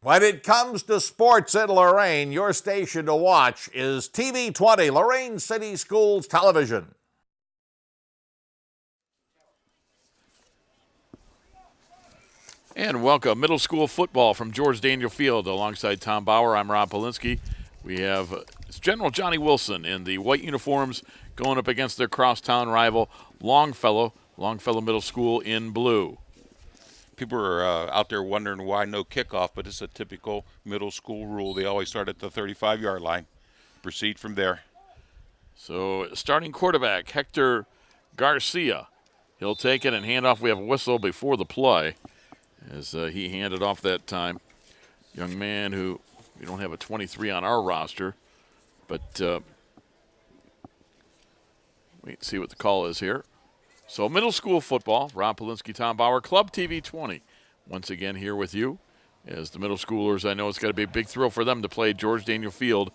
When it comes to sports in Lorain, your station to watch is TV 20, Lorain City Schools Television. And welcome, middle school football from George Daniel Field. Alongside Tom Bauer, I'm Rob Polinsky. We have it's General Johnnie Wilson in the white uniforms going up against their crosstown rival, Longfellow Middle School in blue. People are out there wondering why no kickoff, but it's a typical middle school rule. They always start at the 35-yard line, proceed from there. So starting quarterback, Hector Garcia. He'll take it and hand off. We have a whistle before the play as he handed off that time. Young man who, we don't have a 23 on our roster, but wait and see what the call is here. So middle school football, Rob Polinsky, Tom Bauer, Club TV 20. Once again here with you as the middle schoolers. I know it's got to be a big thrill for them to play George Daniel Field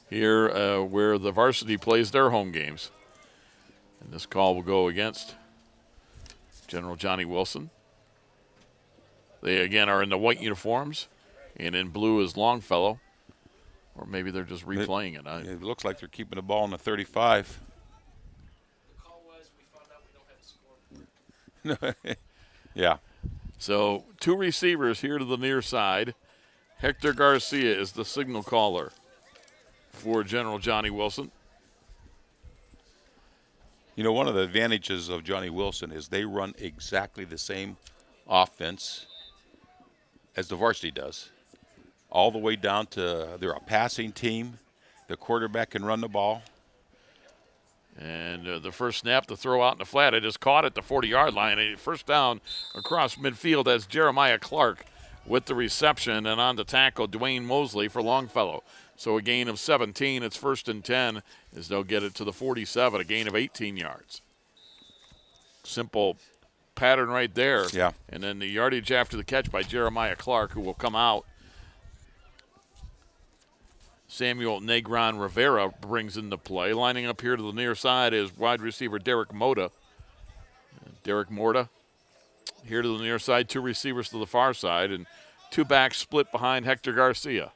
here where the varsity plays their home games. And this call will go against General Johnnie Wilson. They, again, are in the white uniforms, and in blue is Longfellow. Or maybe they're just replaying it. It looks like they're keeping the ball in the 35. The call was, we found out we don't have a scoreboard. Yeah. So 2 receivers here to the near side. Hector Garcia is the signal caller for General Johnnie Wilson. You know, one of the advantages of Johnnie Wilson is they run exactly the same offense as the varsity does. All the way down to they're a passing team. The quarterback can run the ball. And the first snap, the throw out in the flat, it is caught at the 40-yard line. And first down across midfield as Jeremiah Clark with the reception. And on the tackle, Dwayne Mosley for Longfellow. So a gain of 17. It's 1st and 10 as they'll get it to the 47, a gain of 18 yards. Simple pattern right there. Yeah. And then the yardage after the catch by Jeremiah Clark, who will come out. Samuel Negron Rivera brings into play. Lining up here to the near side is wide receiver Derek Morta. Here to the near side, 2 receivers to the far side, and 2 backs split behind Hector Garcia.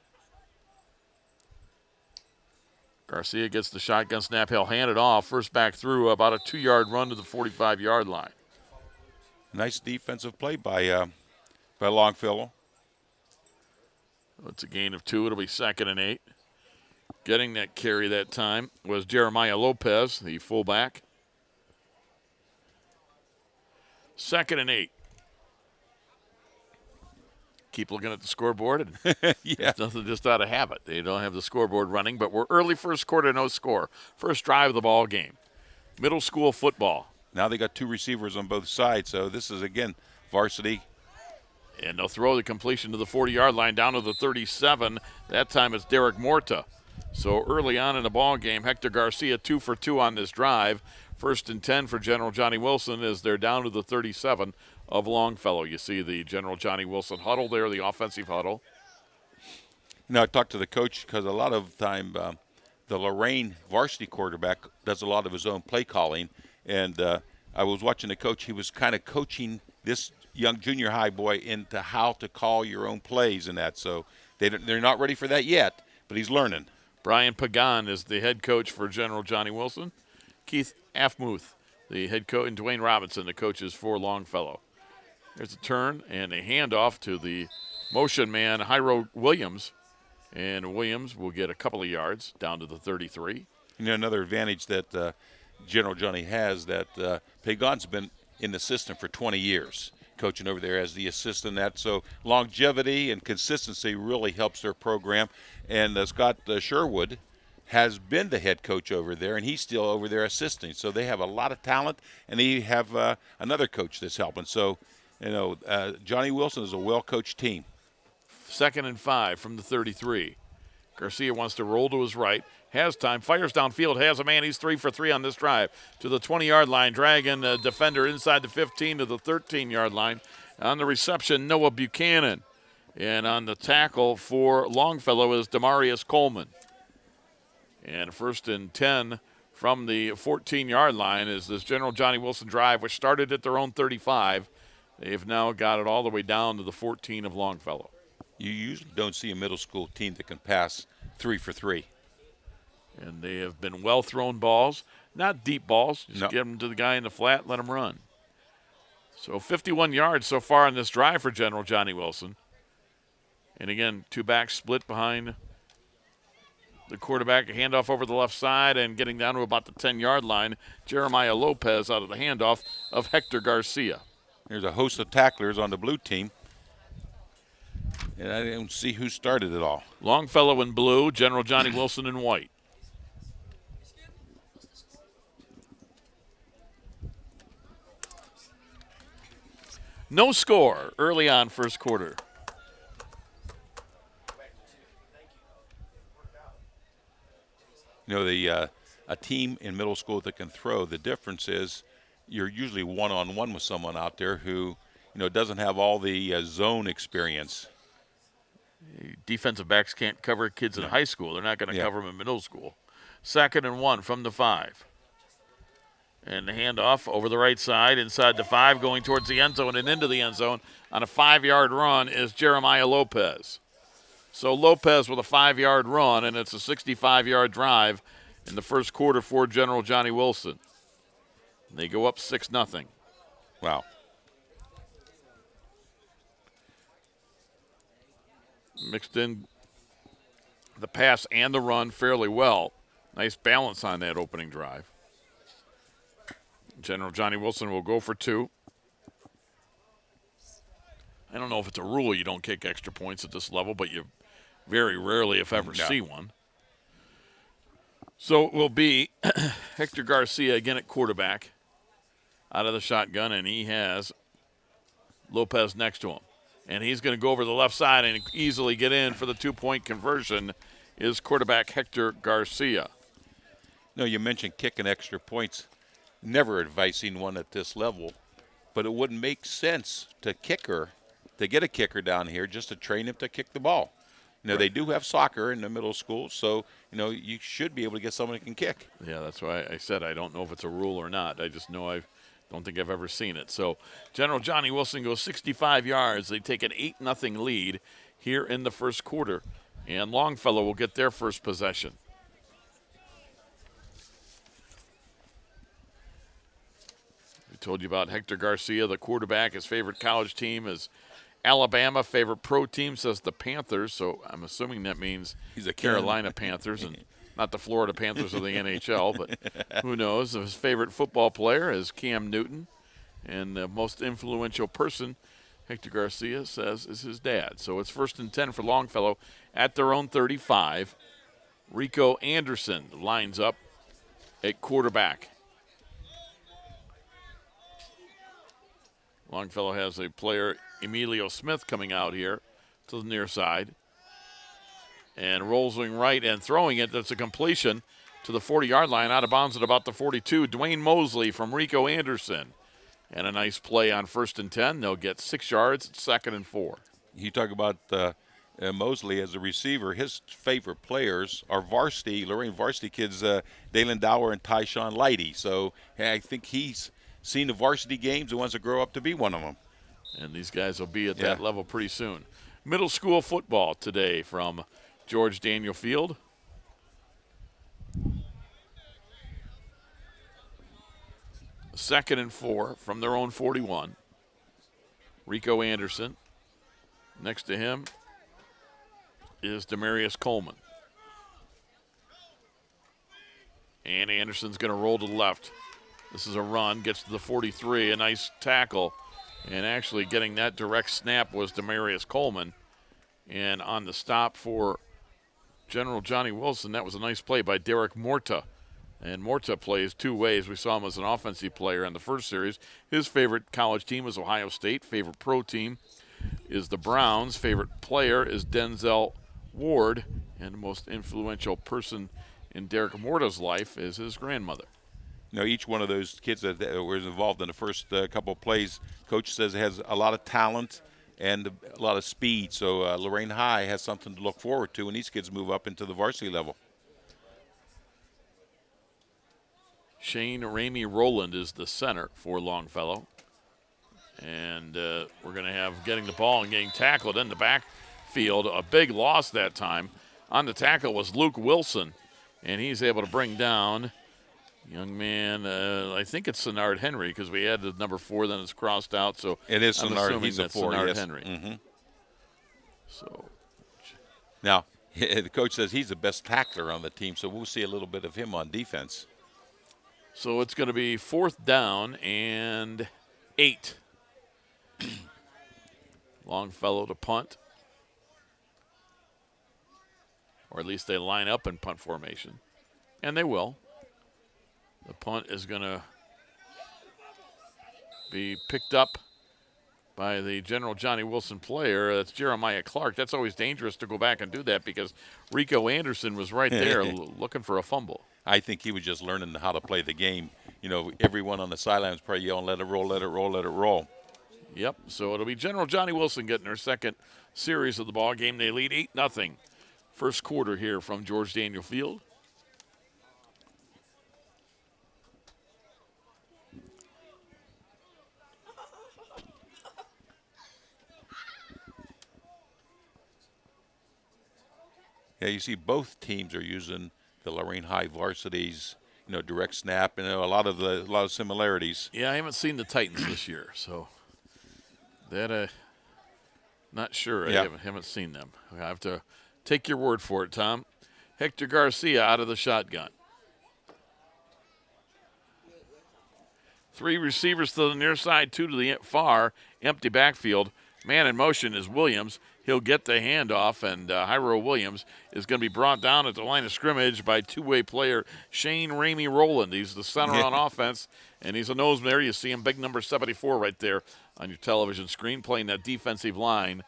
Garcia gets the shotgun snap. He'll hand it off. First back through, about a 2-yard run to the 45-yard line. Nice defensive play by Longfellow. It's a gain of 2. It'll be 2nd and 8. Getting that carry that time was Jeremiah Lopez, the fullback. 2nd and 8. Keep looking at the scoreboard. And Yeah. it's nothing just out of habit. They don't have the scoreboard running, but we're early first quarter, no score. First drive of the ball game. Middle school football. Now they got 2 receivers on both sides, so this is, again, varsity. And they'll throw the completion to the 40-yard line down to the 37. That time it's Derek Morta. So early on in the ball game, Hector Garcia 2 for 2 on this drive. 1st and 10 for General Johnnie Wilson as they're down to the 37 of Longfellow. You see the General Johnnie Wilson huddle there, the offensive huddle. You know, I talked to the coach because a lot of time the Lorain varsity quarterback does a lot of his own play calling. And I was watching the coach. He was kind of coaching this young junior high boy into how to call your own plays and that. So they're not ready for that yet, but he's learning. Brian Pagan is the head coach for General Johnnie Wilson. Keith Afmuth, the head coach, and Dwayne Robinson, the coaches for Longfellow. There's a turn and a handoff to the motion man, Hyro Williams. And Williams will get a couple of yards down to the 33. You know, another advantage that General Johnnie has that Pagan's been in the system for 20 years, coaching over there as the assistant. That so longevity and consistency really helps their program. And Scott Sherwood has been the head coach over there, and he's still over there assisting. So they have a lot of talent, and they have another coach that's helping. So, you know, Johnnie Wilson is a well-coached team. 2nd and 5 from the 33. Garcia wants to roll to his right. Has time, fires downfield, has a man. He's 3 for 3 on this drive to the 20-yard line, dragging a defender inside the 15 to the 13-yard line. On the reception, Noah Buchanan. And on the tackle for Longfellow is Demarius Coleman. And 1st and 10 from the 14-yard line is this General Johnnie Wilson drive, which started at their own 35. They've now got it all the way down to the 14 of Longfellow. You usually don't see a middle school team that can pass 3 for 3. And they have been well-thrown balls, not deep balls. Just No. get them to the guy in the flat, let him run. So 51 yards so far on this drive for General Johnny Wilson. And again, two backs split behind the quarterback, a handoff over the left side, and getting down to about the 10-yard line, Jeremiah Lopez out of the handoff of Hector Garcia. There's a host of tacklers on the blue team, and I don't see who started it all. Longfellow in blue, General Johnny Wilson in white. No score early on first quarter. You know, a team in middle school that can throw, the difference is you're usually one-on-one with someone out there who, doesn't have all the zone experience. Defensive backs can't cover kids in high school. They're not going to cover them in middle school. 2nd and 1 from the 5. And the handoff over the right side, inside the 5, going towards the end zone and into the end zone on a 5-yard run is Jeremiah Lopez. So Lopez with a 5-yard run, and it's a 65-yard drive in the first quarter for General Johnny Wilson. They go up 6-0. Wow. Mixed in the pass and the run fairly well. Nice balance on that opening drive. General Johnny Wilson will go for 2. I don't know if it's a rule you don't kick extra points at this level, but you very rarely, if ever, see one. So it will be Hector Garcia again at quarterback out of the shotgun, and he has Lopez next to him. And he's going to go over the left side and easily get in for the 2-point conversion is quarterback Hector Garcia. No, you mentioned kicking extra points. Never advising one at this level, but it wouldn't make sense to get a kicker down here just to train him to kick the ball. They do have soccer in the middle school, so, you should be able to get someone who can kick. Yeah, that's why I said I don't know if it's a rule or not. I just know I don't think I've ever seen it. So General Johnny Wilson goes 65 yards. They take an 8-0 lead here in the first quarter, and Longfellow will get their first possession. We told you about Hector Garcia, the quarterback. His favorite college team is Alabama. Favorite pro team says the Panthers, so I'm assuming that means he's a Carolina Panthers and not the Florida Panthers of the NHL, but who knows. His favorite football player is Cam Newton, and the most influential person, Hector Garcia says, is his dad. So it's 1st and 10 for Longfellow at their own 35. Rico Anderson lines up at quarterback. Longfellow has a player, Emilio Smith, coming out here to the near side. And rolling right and throwing it. That's a completion to the 40-yard line, out of bounds at about the 42. Dwayne Mosley from Rico Anderson. And a nice play on 1st and 10. They'll get 6 yards, 2nd and 4. You talk about Mosley as a receiver. His favorite players are Lorain varsity kids, Dalen Dower and Tyshawn Lighty. So I think he's seen the varsity games and wants to grow up to be one of them. And these guys will be at that level pretty soon. Middle school football today from George Daniel Field. Second and 4 from their own 41. Rico Anderson. Next to him is Demarius Coleman. And Anderson's going to roll to the left. This is a run, gets to the 43, a nice tackle. And actually getting that direct snap was Demarius Coleman. And on the stop for General Johnny Wilson, that was a nice play by Derek Morta. And Morta plays 2 ways. We saw him as an offensive player in the first series. His favorite college team is Ohio State. Favorite pro team is the Browns. Favorite player is Denzel Ward. And the most influential person in Derek Morta's life is his grandmother. Each one of those kids that was involved in the first couple of plays, Coach says has a lot of talent and a lot of speed. So Lorain High has something to look forward to when these kids move up into the varsity level. Shane Ramey Rowland is the center for Longfellow. And we're going to have getting the ball and getting tackled in the back backfield. A big loss that time. On the tackle was Luke Wilson, and he's able to bring down young man, I think it's Sennard Henry, because we added number 4, then it's crossed out. So it is I'm Sennard. assuming He's a that's 4, Sennard yes. Henry. Mm-hmm. So now, the coach says he's the best tackler on the team, so we'll see a little bit of him on defense. So it's going to be 4th down and 8. Longfellow to punt. Or at least they line up in punt formation. And they will. The punt is going to be picked up by the General Johnny Wilson player. That's Jeremiah Clark. That's always dangerous to go back and do that because Rico Anderson was right there looking for a fumble. I think he was just learning how to play the game. You know, everyone on the sidelines probably yelling, let it roll, let it roll, let it roll. Yep, so it'll be General Johnny Wilson getting their second series of the ball game. They lead 8-0. First quarter here from George Daniel Field. Yeah, you see both teams are using the Lorain High varsities, you know, direct snap, and a lot of similarities. Yeah, I haven't seen the Titans this year, so that not sure. Yeah. I haven't seen them. I have to take your word for it, Tom. Hector Garcia out of the shotgun. 3 receivers to the near side, 2 to the far, empty backfield. Man in motion is Williams. He'll get the handoff, and Hyro Williams is going to be brought down at the line of scrimmage by two-way player Shane Ramey Rowland. He's the center on offense, and he's a nose there. You see him, big number 74 right there on your television screen, playing that defensive line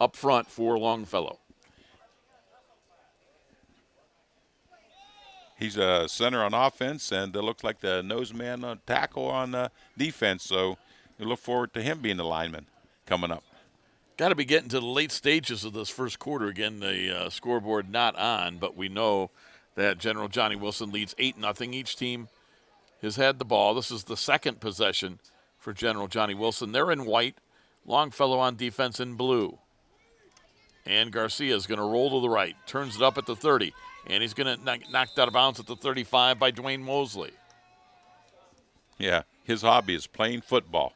up front for Longfellow. He's a center on offense, and it looks like the nose man on tackle on defense. So we look forward to him being the lineman coming up. Got to be getting to the late stages of this first quarter. Again, the scoreboard not on, but we know that General Johnny Wilson leads 8-0. Each team has had the ball. This is the second possession for General Johnny Wilson. They're in white. Longfellow on defense in blue. And Garcia is going to roll to the right. Turns it up at the 30. And he's going to knocked out of bounds at the 35 by Dwayne Mosley. Yeah, his hobby is playing football.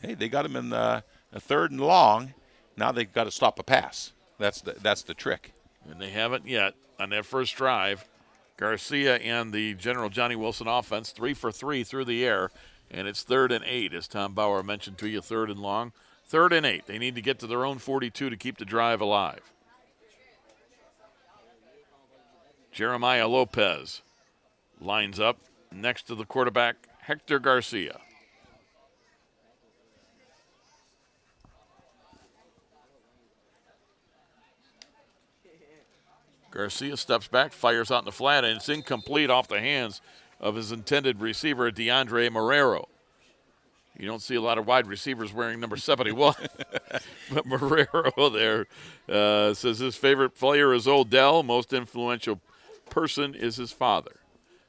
Hey, they got him in a 3rd and long. Now they've got to stop a pass. That's the trick. And they haven't yet on that first drive. Garcia and the General Johnny Wilson offense, 3 for 3 through the air. And it's 3rd and 8, as Tom Bauer mentioned to you, 3rd and long. 3rd and 8. They need to get to their own 42 to keep the drive alive. Jeremiah Lopez lines up next to the quarterback, Hector Garcia. Garcia steps back, fires out in the flat, and it's incomplete off the hands of his intended receiver, DeAndre Marrero. You don't see a lot of wide receivers wearing number 71, but Marrero there says his favorite player is Odell. Most influential person is his father.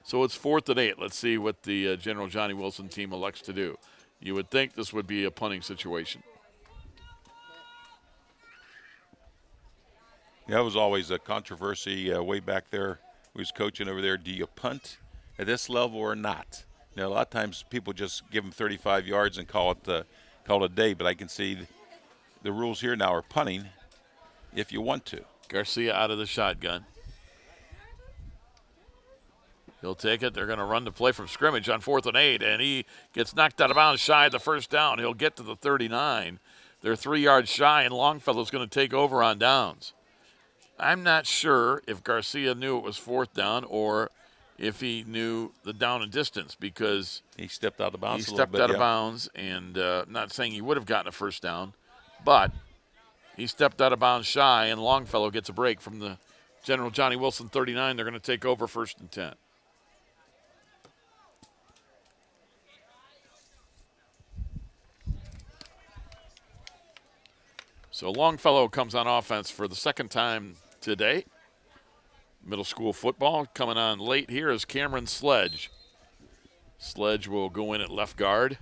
So it's 4th and 8. Let's see what the General Johnny Wilson team elects to do. You would think this would be a punting situation. Yeah, it was always a controversy way back there. We was coaching over there. Do you punt at this level or not? You know, a lot of times people just give them 35 yards and call it a day. But I can see the rules here now are punting if you want to. Garcia out of the shotgun. He'll take it. They're going to run the play from scrimmage on 4th and 8, and he gets knocked out of bounds shy of the first down. He'll get to the 39. They're 3 yards shy, and Longfellow's going to take over on downs. I'm not sure if Garcia knew it was 4th down or if he knew the down and distance because he stepped out of bounds. He stepped out of bounds, and not saying he would have gotten a first down, but he stepped out of bounds shy, and Longfellow gets a break from the General Johnny Wilson 39. They're going to take over 1st and 10. So Longfellow comes on offense for the second time today. Middle school football coming on late here is Cameron Sledge. Sledge will go in at left guard.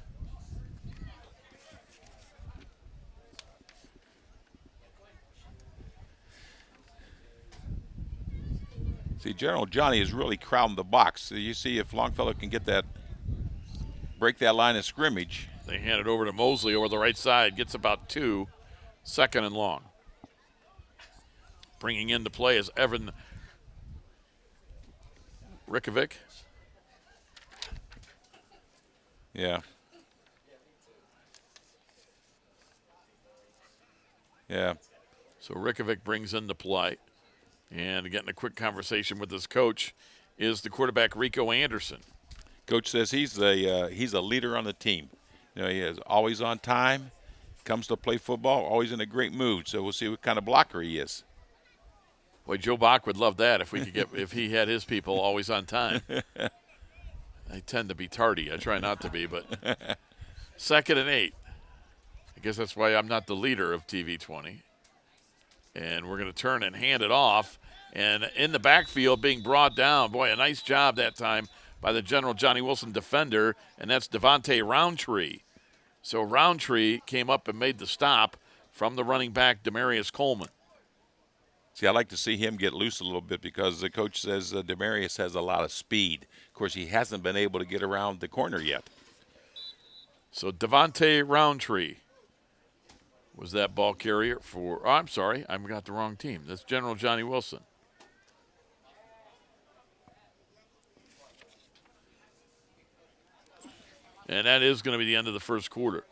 See, General Johnny is really crowding the box. So you see if Longfellow can get that, break that line of scrimmage. They hand it over to Mosley over the right side. Gets about 2, 2nd and long. Bringing into play is Evan Rikovic. Yeah. Yeah. So Rikovic brings into play. And getting a quick conversation with his coach is the quarterback Rico Anderson. Coach says he's a leader on the team. You know, he is always on time, comes to play football, always in a great mood. So we'll see what kind of blocker he is. Boy, Joe Bach would love that if we could get if he had his people always on time. I tend to be tardy. I try not to be, but 2nd and 8. I guess that's why I'm not the leader of TV20. And we're going to turn and hand it off. And in the backfield being brought down, boy, a nice job that time by the General Johnny Wilson defender, and that's Devontae Roundtree. So Roundtree came up and made the stop from the running back, Demarius Coleman. See, I like to see him get loose a little bit because the coach says Demarius has a lot of speed. Of course, he hasn't been able to get around the corner yet. So Devontae Roundtree was that ball carrier for, oh, I'm sorry, I've got the wrong team. That's General Johnny Wilson. And that is going to be the end of the first quarter.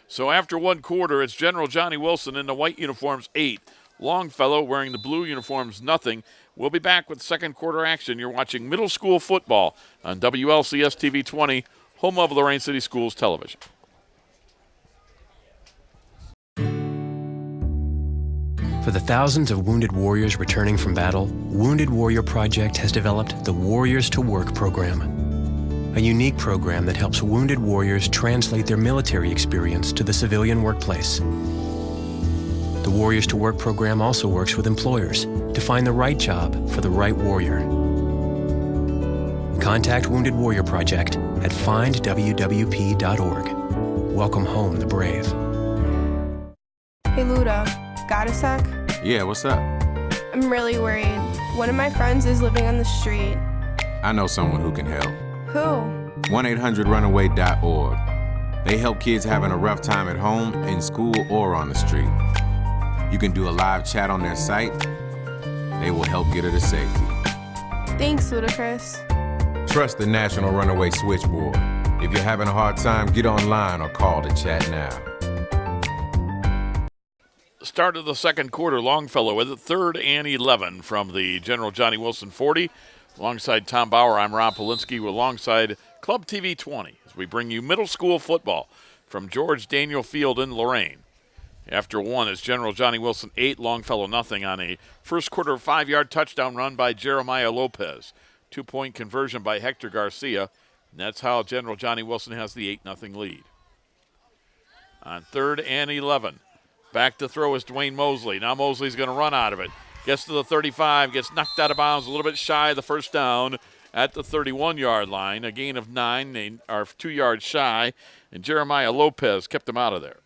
So after 1 quarter, it's General Johnny Wilson in the white uniforms 8. Longfellow wearing the blue uniforms nothing. We'll be back with second quarter action. You're watching middle school football on WLCS TV 20, home of Lorain City Schools Television. For the thousands of wounded warriors returning from battle, Wounded Warrior Project has developed the Warriors to Work program, a unique program that helps wounded warriors translate their military experience to the civilian workplace. The Warriors to Work program also works with employers to find the right job for the right warrior. Contact Wounded Warrior Project at findwwp.org. Welcome home the brave. Hey Luda, got a sec? Yeah, what's up? I'm really worried. One of my friends is living on the street. I know someone who can help. Who? 1-800-RUNAWAY.org. They help kids having a rough time at home, in school, or on the street. You can do a live chat on their site. They will help get her to safety. Thanks, Ludacris. Trust the National Runaway Switchboard. If you're having a hard time, get online or call to chat now. Start of the second quarter, Longfellow with it, 3rd and 11 from the General Johnny Wilson 40. Alongside Tom Bauer, I'm Ron Polinsky alongside Club TV 20 as we bring you middle school football from George Daniel Field in Lorain. After 1, it's General Johnny Wilson 8, Longfellow nothing on a first quarter 5-yard touchdown run by Jeremiah Lopez. 2-point conversion by Hector Garcia. And that's how General Johnny Wilson has the 8-0 lead. On 3rd and 11, back to throw is Dwayne Mosley. Now Mosley's going to run out of it. Gets to the 35, gets knocked out of bounds, a little bit shy of the first down at the 31-yard line. A gain of 9, they are 2 yards shy, and Jeremiah Lopez kept them out of there.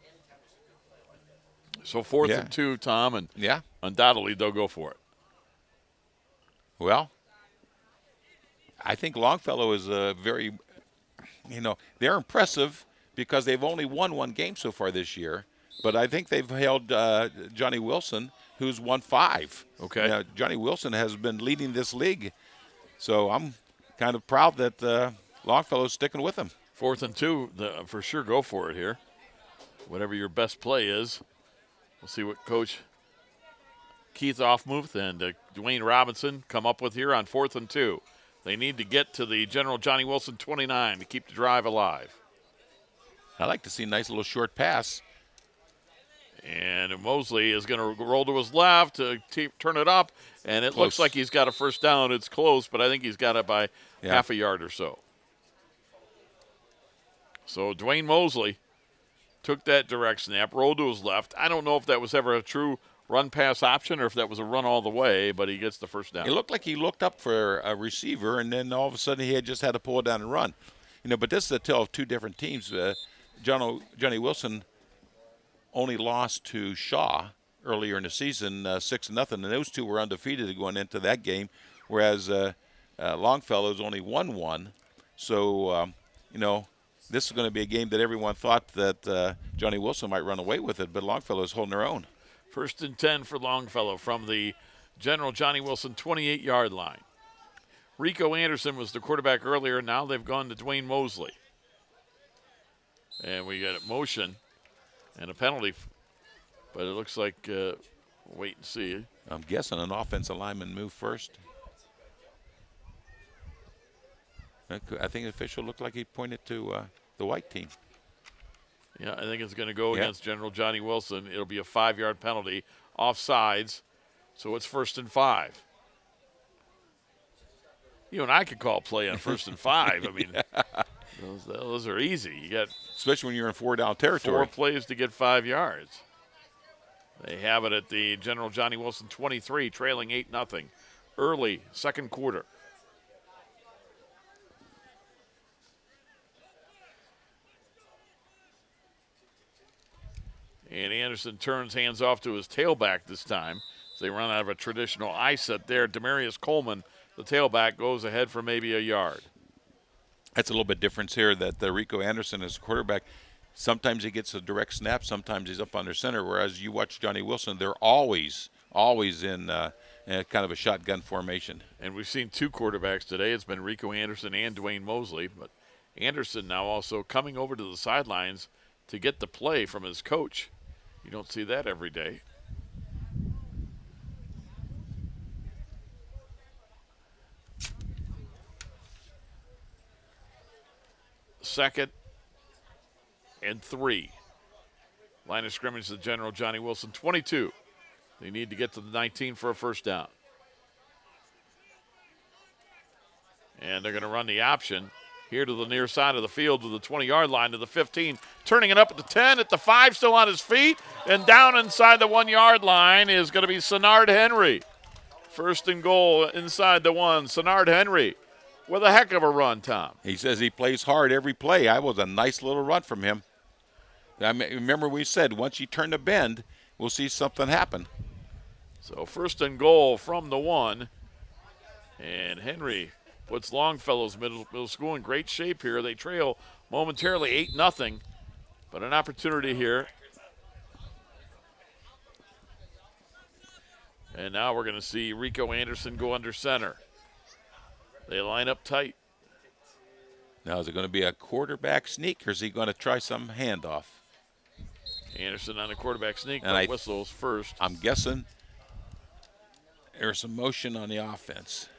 So 4th and 2, Tom, and undoubtedly they'll go for it. Well, I think Longfellow is very, they're impressive because they've only won 1 game so far this year. But I think they've held Johnny Wilson, who's won 5. Okay. Johnny Wilson has been leading this league. So I'm kind of proud that Longfellow's sticking with him. 4th and 2, for sure go for it here. Whatever your best play is. We'll see what Coach Keith Offmuth and Dwayne Robinson come up with here on 4th and 2. They need to get to the General Johnny Wilson 29 to keep the drive alive. I like to see a nice little short pass. And Mosley is going to roll to his left to turn it up, and it looks like he's got a first down. It's close, but I think he's got it by half a yard or so. So Dwayne Mosley took that direct snap, rolled to his left. I don't know if that was ever a true run-pass option or if that was a run all the way, but he gets the first down. It looked like he looked up for a receiver, and then all of a sudden he just had to pull it down and run. But this is a tale of 2 different teams. Johnny Wilson only lost to Shaw earlier in the season, 6-0, and those 2 were undefeated going into that game, whereas Longfellow's only won one. So, this is going to be a game that everyone thought that Johnnie Wilson might run away with it, but Longfellow's holding their own. 1st and 10 for Longfellow from the General Johnnie Wilson 28-yard line. Rico Anderson was the quarterback earlier. Now they've gone to Dwayne Mosley. And we got a motion and a penalty, but it looks like wait and see. I'm guessing an offensive lineman moved first. I think the official looked like he pointed to the white team. Yeah, I think it's going to go against General Johnnie Wilson. It'll be a 5-yard penalty, offsides, so it's 1st and 5. You and I could call play on 1st and 5. I mean, those are easy. You got especially when you're in 4-down territory. 4 plays to get 5 yards. They have it at the General Johnnie Wilson 23, trailing 8-0. Early second quarter. And Anderson turns, hands off to his tailback this time. So they run out of a traditional I set there. Demarius Coleman, the tailback, goes ahead for maybe a yard. That's a little bit difference here that Rico Anderson is a quarterback. Sometimes he gets a direct snap. Sometimes he's up under center. Whereas you watch Johnnie Wilson, they're always in kind of a shotgun formation. And we've seen 2 quarterbacks today. It's been Rico Anderson and Dwayne Mosley. But Anderson now also coming over to the sidelines to get the play from his coach. You don't see that every day. Second and 3. Line of scrimmage to General Johnnie Wilson 22. They need to get to the 19 for a first down. And they're going to run the option here to the near side of the field to the 20-yard line to the 15. Turning it up at the 10, at the 5, still on his feet. And down inside the 1-yard line is going to be Sennard Henry. 1st and goal inside the 1. Sennard Henry with a heck of a run, Tom. He says he plays hard every play. That was a nice little run from him. I mean, remember we said once you turn the bend, we'll see something happen. So 1st and goal from the 1. And Henry puts Longfellow's middle school in great shape here. They trail momentarily 8-0, but an opportunity here. And now we're going to see Rico Anderson go under center. They line up tight. Now, is it going to be a quarterback sneak, or is he going to try some handoff? Anderson on a quarterback sneak, and but whistles first. I'm guessing there's some motion on the offense.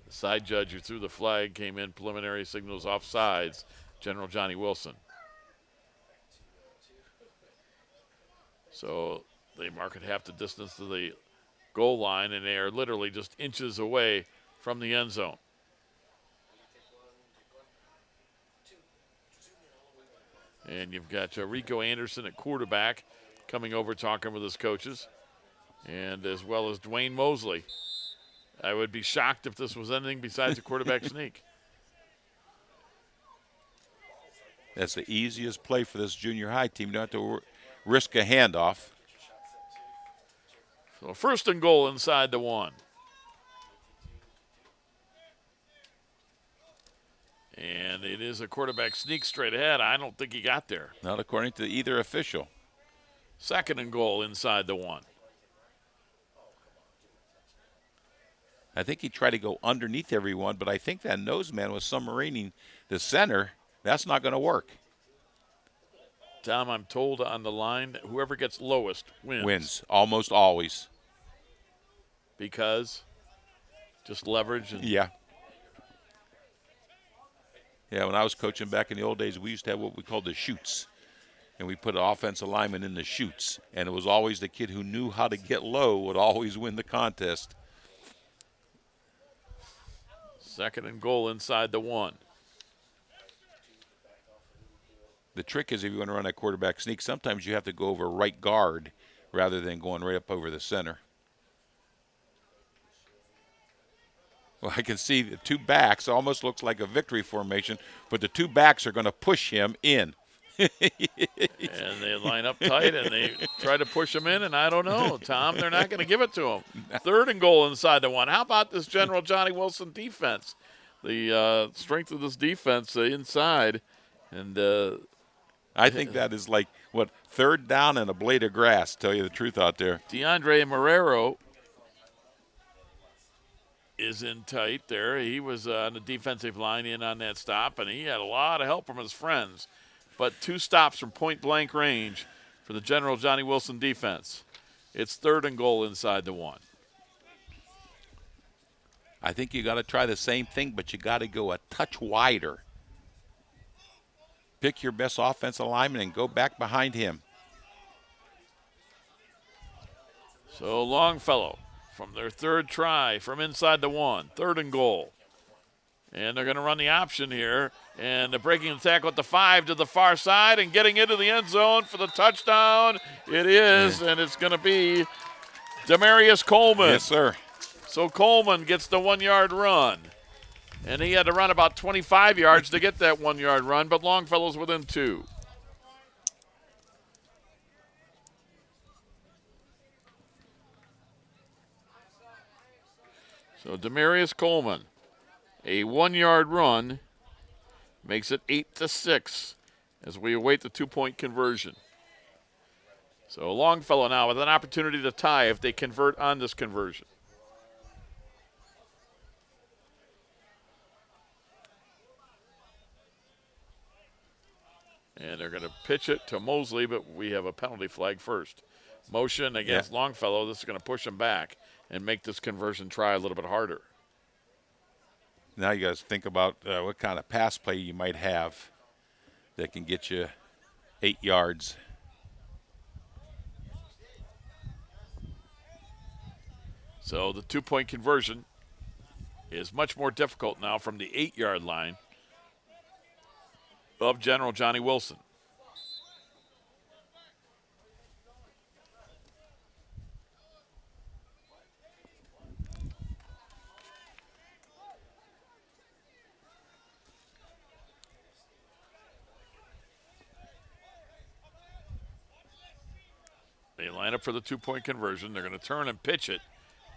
The side judge who threw the flag came in, preliminary signals offsides, General Johnnie Wilson. So they mark it half the distance to the goal line, and they are literally just inches away from the end zone. And you've got Rico Anderson at quarterback coming over talking with his coaches, and as well as Dwayne Mosley. I would be shocked if this was anything besides a quarterback sneak. That's the easiest play for this junior high team. You don't have to risk a handoff. So 1st and goal inside the 1. And it is a quarterback sneak straight ahead. I don't think he got there. Not according to either official. 2nd and goal inside the 1. I think he tried to go underneath everyone, but I think that nose man was submarining the center. That's not going to work. Tom, I'm told on the line that whoever gets lowest wins. Wins, almost always. Because just leverage. And yeah. Yeah, when I was coaching back in the old days, we used to have what we called the chutes. And we put an offensive lineman in the chutes. And it was always the kid who knew how to get low would always win the contest. 2nd and goal inside the 1. The trick is if you want to run a quarterback sneak, sometimes you have to go over right guard rather than going right up over the center. Well, I can see the 2 backs. Almost looks like a victory formation, but the 2 backs are going to push him in. And they line up tight, and they try to push him in, and I don't know, Tom, they're not going to give it to him. 3rd and goal inside the 1. How about this General Johnny Wilson defense? The strength of this defense inside. And I think that is like, 3rd down and a blade of grass, tell you the truth out there. DeAndre Marrero is in tight there. He was on the defensive line in on that stop, and he had a lot of help from his friends. But 2 stops from point-blank range for the General Johnny Wilson defense. It's 3rd and goal inside the 1. I think you got to try the same thing, but you got to go a touch wider. Pick your best offensive lineman and go back behind him. So Longfellow from their 3rd try from inside the 1, 3rd and goal. And they're going to run the option here. And they're breaking the tackle at the 5 to the far side and getting into the end zone for the touchdown. It is, and it's going to be Demarius Coleman. Yes, sir. So Coleman gets the 1-yard run. And he had to run about 25 yards to get that 1-yard run, but Longfellow's within 2. So Demarius Coleman, a 1-yard run, makes it 8-6 as we await the 2-point conversion. So Longfellow now with an opportunity to tie if they convert on this conversion. And they're going to pitch it to Mosley, but we have a penalty flag first. Motion against Longfellow. This is going to push him back and make this conversion try a little bit harder. Now you guys think about what kind of pass play you might have that can get you 8 yards. So the 2-point conversion is much more difficult now from the 8-yard line of General Johnny Wilson. They line up for the 2-point conversion. They're going to turn and pitch it.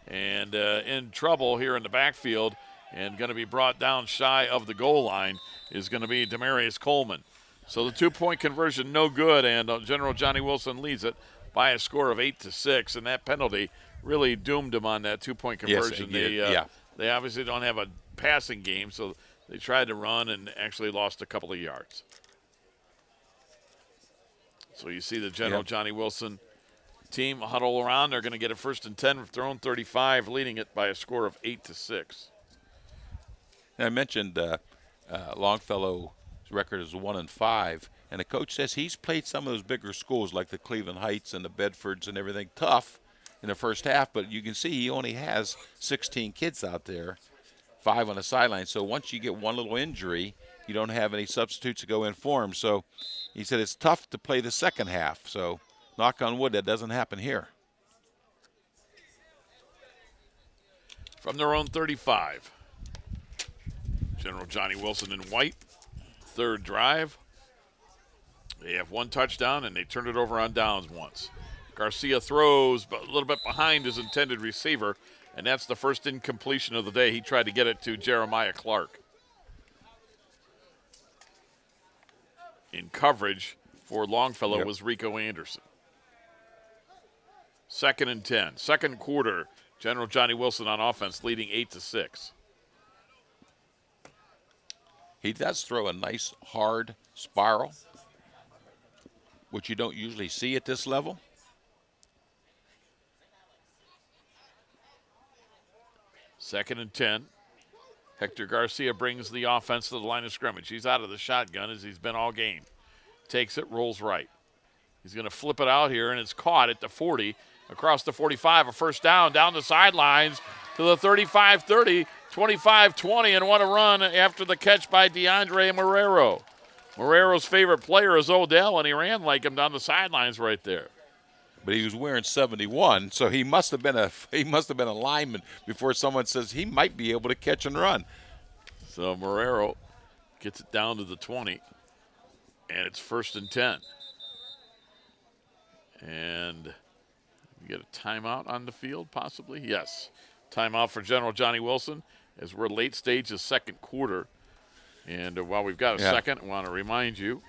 And in trouble here in the backfield and going to be brought down shy of the goal line is going to be Demarius Coleman. So the 2-point conversion no good, and General Johnny Wilson leads it by a score of 8-6, and that penalty really doomed him on that 2-point conversion. Yes, they obviously don't have a passing game, so they tried to run and actually lost a couple of yards. So you see the General Johnny Wilson team huddle around. They're going to get a 1st and 10 with their own 35, leading it by a score of 8-6. I mentioned Longfellow's record is 1-5, and the coach says he's played some of those bigger schools like the Cleveland Heights and the Bedfords and everything tough in the first half, but you can see he only has 16 kids out there, 5 on the sideline. So once you get one little injury, you don't have any substitutes to go in for him. So he said it's tough to play the second half. So knock on wood, that doesn't happen here. From their own 35, General Johnny Wilson in white, 3rd drive. They have 1 touchdown, and they turned it over on downs once. Garcia throws, but a little bit behind his intended receiver, and that's the first incompletion of the day. He tried to get it to Jeremiah Clark. In coverage for Longfellow was Rico Anderson. 2nd and 10. Second quarter, General Johnny Wilson on offense leading 8-6. He does throw a nice, hard spiral, which you don't usually see at this level. Second and 10. Hector Garcia brings the offense to the line of scrimmage. He's out of the shotgun as he's been all game. Takes it, rolls right. He's going to flip it out here, and it's caught at the 40, across the 45, a 1st down, down the sidelines to the 35-30, 25-20, and what a run after the catch by DeAndre Marrero. Marrero's favorite player is Odell, and he ran like him down the sidelines right there. But he was wearing 71, so he must have been a lineman before someone says he might be able to catch and run. So Marrero gets it down to the 20. And it's 1st and 10. And you get a timeout on the field, possibly? Yes. Timeout for General Johnny Wilson as we're late stage of second quarter. And while we've got a second, I want to remind you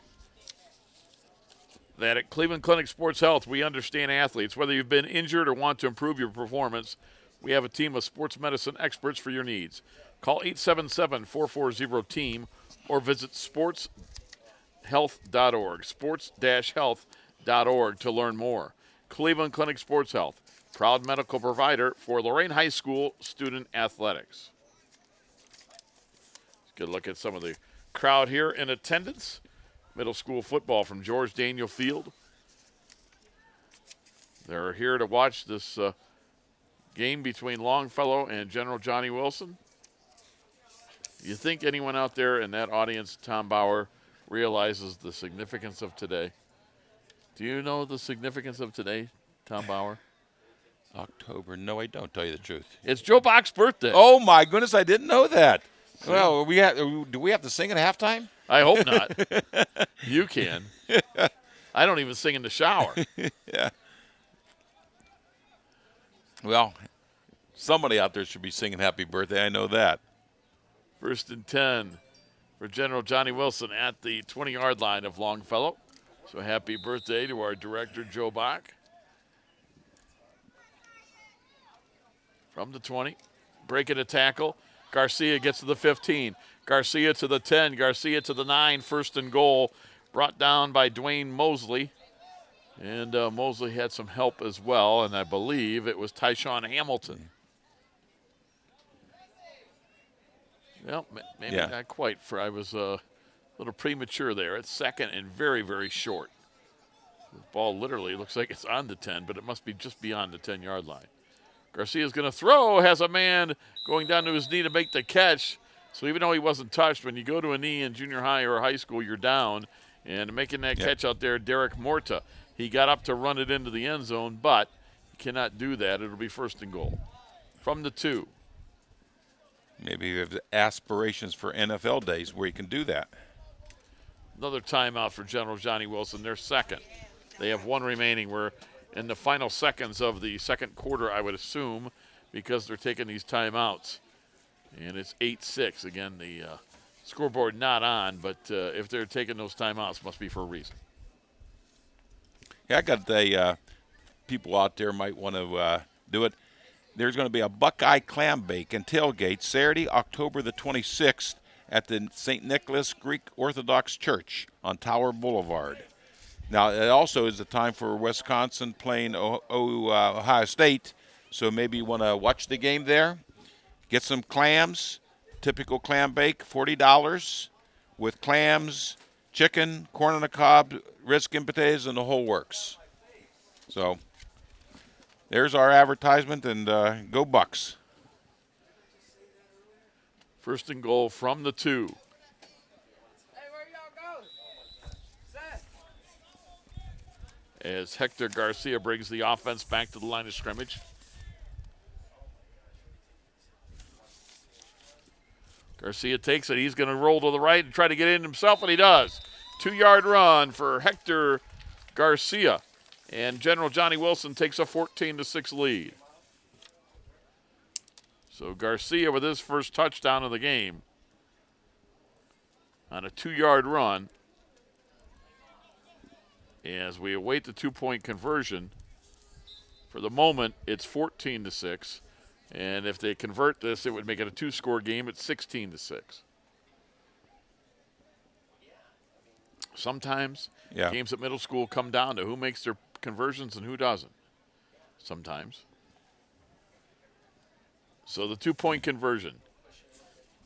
that at Cleveland Clinic Sports Health, we understand athletes. Whether you've been injured or want to improve your performance, we have a team of sports medicine experts for your needs. Call 877-440-TEAM or visit sportshealth.org, sports-health.org to learn more. Cleveland Clinic Sports Health, proud medical provider for Lorain High School student athletics. Let's get a look at some of the crowd here in attendance. Middle school football from George Daniel Field. They're here to watch this game between Longfellow and General Johnny Wilson. You think anyone out there in that audience, Tom Bauer, realizes the significance of today? Do you know the significance of today, Tom Bauer? October. No, I don't, tell you the truth. It's Joe Bach's birthday. Oh, my goodness, I didn't know that. Well, do we have to sing at halftime? I hope not. You can. I don't even sing in the shower. Yeah. Well, somebody out there should be singing happy birthday. I know that. 1st and 10 for General Johnny Wilson at the 20-yard line of Longfellow. So happy birthday to our director, Joe Bach. From the 20, breaking a tackle. Garcia gets to the 15. Garcia to the 10. Garcia to the 9. 1st and goal. Brought down by Dwayne Mosley. And Mosley had some help as well, and I believe it was Tyshawn Hamilton. Well, maybe not quite. I was a little premature there. It's 2nd and very, very short. The ball literally looks like it's on the 10, but it must be just beyond the 10-yard line. Garcia's going to throw, has a man going down to his knee to make the catch. So even though he wasn't touched, when you go to a knee in junior high or high school, you're down. And making that catch out there, Derek Morta. He got up to run it into the end zone, but he cannot do that. It'll be 1st and goal. From the 2. Maybe you have aspirations for NFL days where you can do that. Another timeout for General Johnny Wilson. They're 2nd. They have 1 remaining. We're in the final seconds of the second quarter, I would assume, because they're taking these timeouts. And it's 8-6. Again, the scoreboard not on, but if they're taking those timeouts, must be for a reason. Yeah, I got the people out there might want to do it. There's going to be a Buckeye Clam Bake and Tailgate Saturday, October the 26th at the St. Nicholas Greek Orthodox Church on Tower Boulevard. Now, it also is the time for Wisconsin playing Ohio State, so maybe you want to watch the game there. Get some clams, typical clam bake, $40 with clams, chicken, corn on the cob, red skin potatoes, and the whole works. So there's our advertisement, and go Bucks. 1st and goal from the 2. Hey, where y'all go? Set. As Hector Garcia brings the offense back to the line of scrimmage. Garcia takes it. He's going to roll to the right and try to get in himself, and he does. 2-yard run for Hector Garcia. And General Johnny Wilson takes a 14-6 lead. So Garcia with his first touchdown of the game on a 2-yard run. As we await the 2-point conversion, for the moment it's 14-6. And if they convert this, it would make it a 2-score game at 16-6. Sometimes games at middle school come down to who makes their conversions and who doesn't. Sometimes. So the 2-point conversion.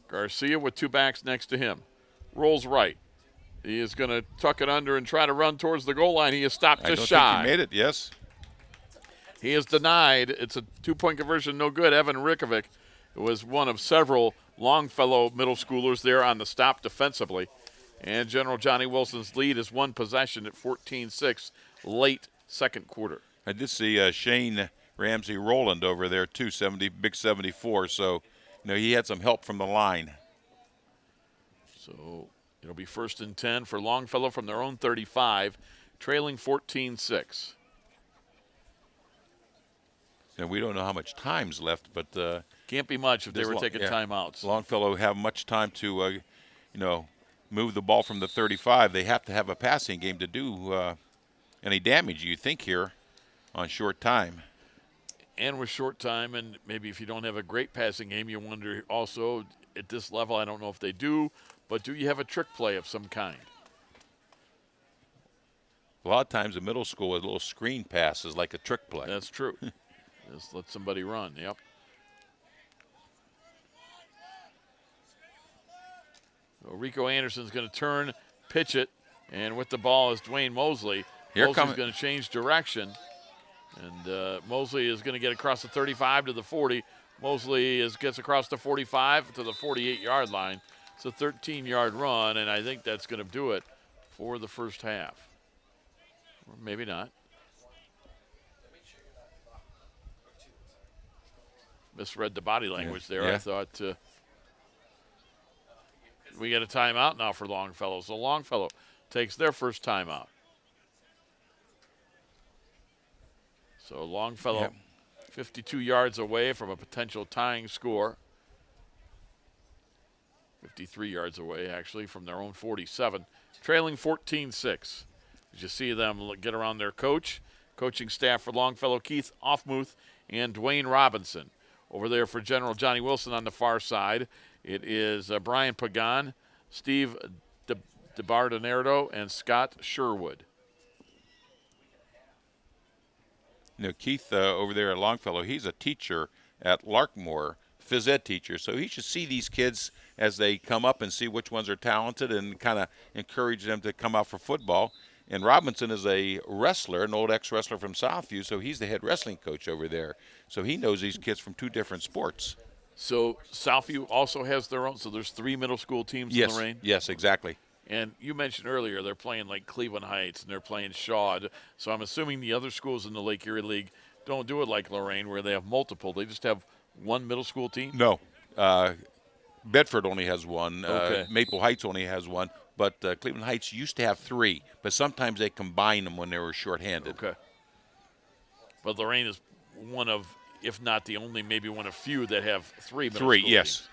Garcia with 2 backs next to him. Rolls right. He is going to tuck it under and try to run towards the goal line. He is stopped just shy. I don't think he made it, yes. He is denied. It's a 2-point conversion, no good. Evan Rikovic was one of several Longfellow middle schoolers there on the stop defensively. And General Johnny Wilson's lead is 1 possession at 14-6, late second quarter. I did see Shane Ramsey Rowland over there too, big 74. So, he had some help from the line. So It'll be 1st and 10 for Longfellow from their own 35, trailing 14-6. And we don't know how much time's left, but can't be much if they were taking timeouts. Longfellow have much time to, move the ball from the 35. They have to have a passing game to do any damage, you think, here on short time. And with short time, and maybe if you don't have a great passing game, you wonder also at this level, I don't know if they do, but do you have a trick play of some kind? A lot of times in middle school, a little screen pass is like a trick play. That's true. Just let somebody run, yep. So Rico Anderson's going to turn, pitch it, and with the ball is Dwayne Mosley. Mosley's going to change direction, and Mosley is going to get across the 35 to the 40. Mosley gets across the 45 to the 48-yard line. It's a 13-yard run, and I think that's going to do it for the first half. Or maybe not. Misread the body language there. Yeah. I thought we get a timeout now for Longfellow. So Longfellow takes their first timeout. So Longfellow 52 yards away from a potential tying score. 53 yards away, actually, from their own 47. Trailing 14-6. As you see them get around their coaching staff for Longfellow, Keith Offmuth and Dwayne Robinson. Over there for General Johnny Wilson on the far side, it is Brian Pagan, Steve DeBardonardo, and Scott Sherwood. Keith over there at Longfellow, he's a teacher at Larkmore, phys ed teacher, so he should see these kids as they come up and see which ones are talented and kind of encourage them to come out for football. And Robinson is a wrestler, an old ex-wrestler from Southview, so he's the head wrestling coach over there. So he knows these kids from two different sports. So Southview also has their own, so there's 3 middle school teams in Lorain? Yes, exactly. And you mentioned earlier they're playing like Cleveland Heights and they're playing Shaw. So I'm assuming the other schools in the Lake Erie League don't do it like Lorain where they have multiple. They just have one middle school team? No. Bedford only has one. Okay. Maple Heights only has one. But Cleveland Heights used to have 3, but sometimes they combine them when they were shorthanded. Okay. But Lorain is one of, if not the only, maybe one of few that have 3 middle school yes. teams.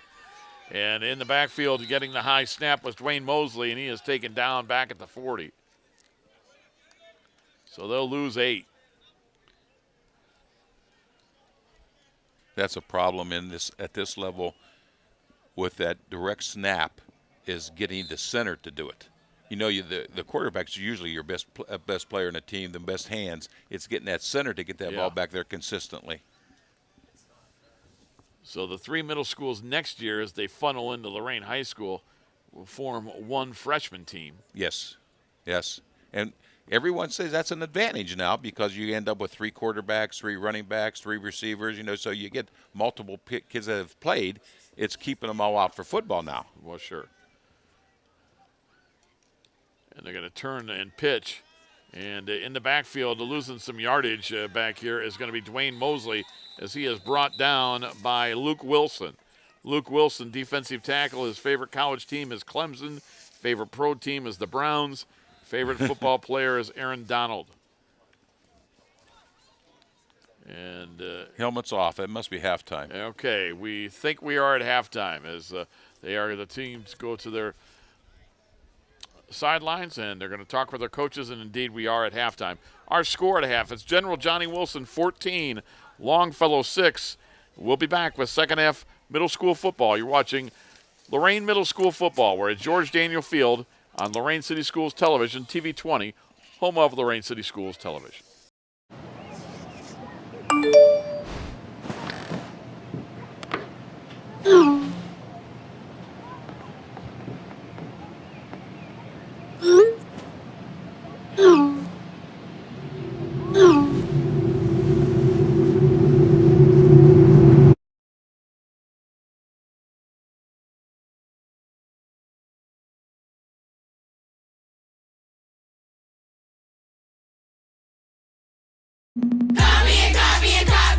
And in the backfield, getting the high snap was Dwayne Mosley, and he is taken down back at the 40. So they'll lose 8. That's a problem at this level with that direct snap is getting the center to do it. The quarterback's usually your best player in a team, the best hands. It's getting that center to get that ball back there consistently. So the 3 middle schools next year, as they funnel into Lorain High School, will form one freshman team. Yes. And everyone says that's an advantage now because you end up with 3 quarterbacks, 3 running backs, 3 receivers, so you get multiple kids that have played. It's keeping them all out for football now. Well, sure. And they're going to turn and pitch. And in the backfield, losing some yardage back here is going to be Dwayne Mosley as he is brought down by Luke Wilson. Luke Wilson, defensive tackle. His favorite college team is Clemson. Favorite pro team is the Browns. Favorite football player is Aaron Donald. And helmets off. It must be halftime. Okay, we think we are at halftime as the teams go to their sidelines and they're going to talk with their coaches, and indeed we are at halftime. Our score at half is General Johnny Wilson 14, Longfellow 6. We'll be back with second half middle school football. You're watching Lorain Middle School Football. We're at George Daniel Field on Lorain City Schools Television, TV 20, home of Lorain City Schools Television.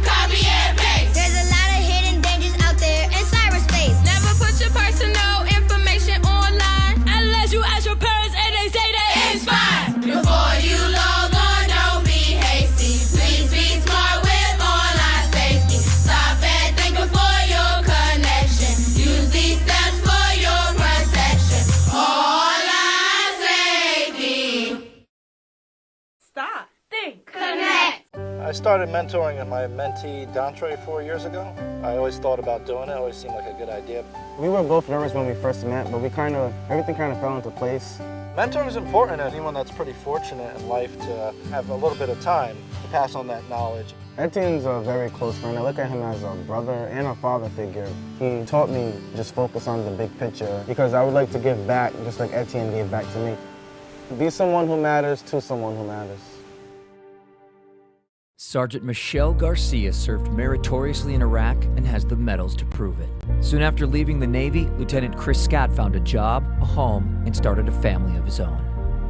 Copy and paste. There's a lot of hidden dangers out there in cyberspace. Never put your personal information online unless you I started mentoring my mentee Dantre 4 years ago. I always thought about doing it. It always seemed like a good idea. We were both nervous when we first met, but everything kind of fell into place. Mentoring is important to anyone that's pretty fortunate in life to have a little bit of time to pass on that knowledge. Etienne's a very close friend. I look at him as a brother and a father figure. He taught me just focus on the big picture because I would like to give back just like Etienne gave back to me. Be someone who matters to someone who matters. Sergeant Michelle Garcia served meritoriously in Iraq and has the medals to prove it. Soon after leaving the Navy, Lieutenant Chris Scott found a job, a home, and started a family of his own.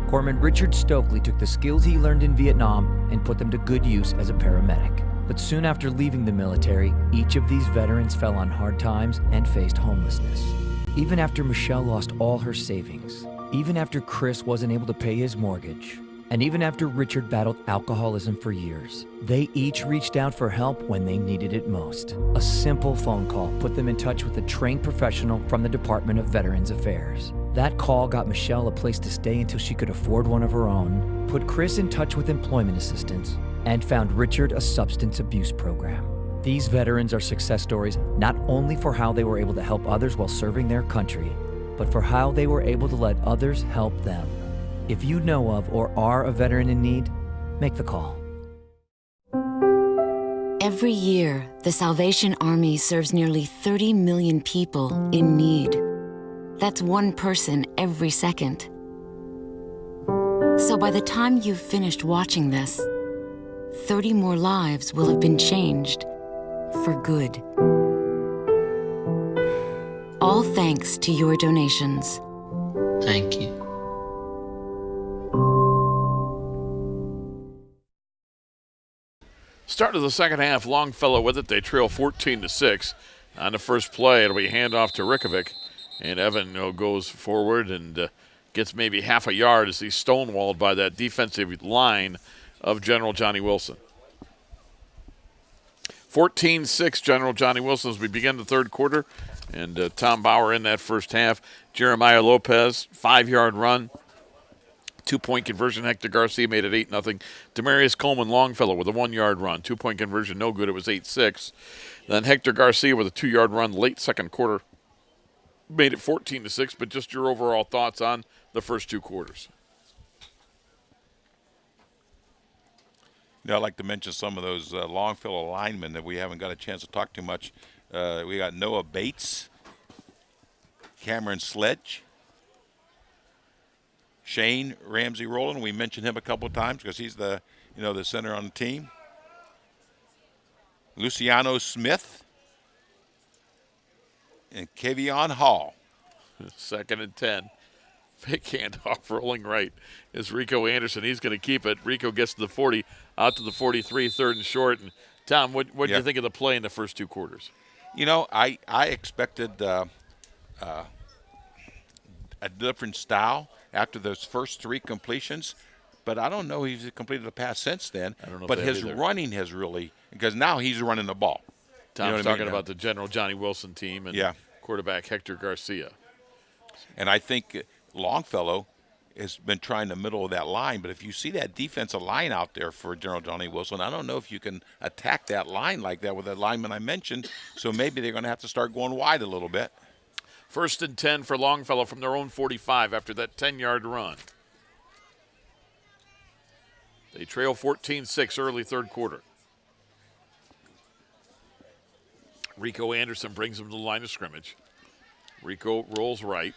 Corpsman Richard Stokely took the skills he learned in Vietnam and put them to good use as a paramedic. But soon after leaving the military, each of these veterans fell on hard times and faced homelessness. Even after Michelle lost all her savings, even after Chris wasn't able to pay his mortgage, and even after Richard battled alcoholism for years, they each reached out for help when they needed it most. A simple phone call put them in touch with a trained professional from the Department of Veterans Affairs. That call got Michelle a place to stay until she could afford one of her own, put Chris in touch with employment assistance, and found Richard a substance abuse program. These veterans are success stories not only for how they were able to help others while serving their country, but for how they were able to let others help them. If you know of or are a veteran in need, make the call. Every year, the Salvation Army serves nearly 30 million people in need. That's one person every second. So by the time you've finished watching this, 30 more lives will have been changed for good. All thanks to your donations. Thank you. Start of the second half, Longfellow with it. They trail 14-6. On the first play, it'll be handoff to Rikovic. And Evan goes forward and gets maybe half a yard as he's stonewalled by that defensive line of General Johnny Wilson. 14-6 General Johnny Wilson as we begin the third quarter. And Tom Bauer in that first half. Jeremiah Lopez, 5-yard run. 2-point conversion. Hector Garcia made it 8-0. Demarius Coleman Longfellow with a 1-yard run. 2-point conversion, no good. It was 8-6. Then Hector Garcia with a 2-yard run late second quarter. Made it 14-6, but just your overall thoughts on the first two quarters. I'd like to mention some of those Longfellow linemen that we haven't got a chance to talk too much. We got Noah Bates, Cameron Sledge, Shane Ramsey Rowland. We mentioned him a couple of times because he's the center on the team. Luciano Smith and Kavion Hall. 2nd and 10. Fake handoff rolling right is Rico Anderson. He's going to keep it. Rico gets to the 40, out to the 43, 3rd and short. And Tom, what do you think of the play in the first two quarters? I expected a different style after those first three completions, but I don't know if he's completed a pass since then. I don't know. But his running has really, because now he's running the ball. Tom's talking about the General Johnny Wilson team and quarterback Hector Garcia. And I think Longfellow has been trying the middle of that line, but if you see that defensive line out there for General Johnny Wilson, I don't know if you can attack that line like that with that lineman I mentioned, so maybe they're going to have to start going wide a little bit. 1st and 10 for Longfellow from their own 45 after that 10-yard run. They trail 14-6 early third quarter. Rico Anderson brings them to the line of scrimmage. Rico rolls right.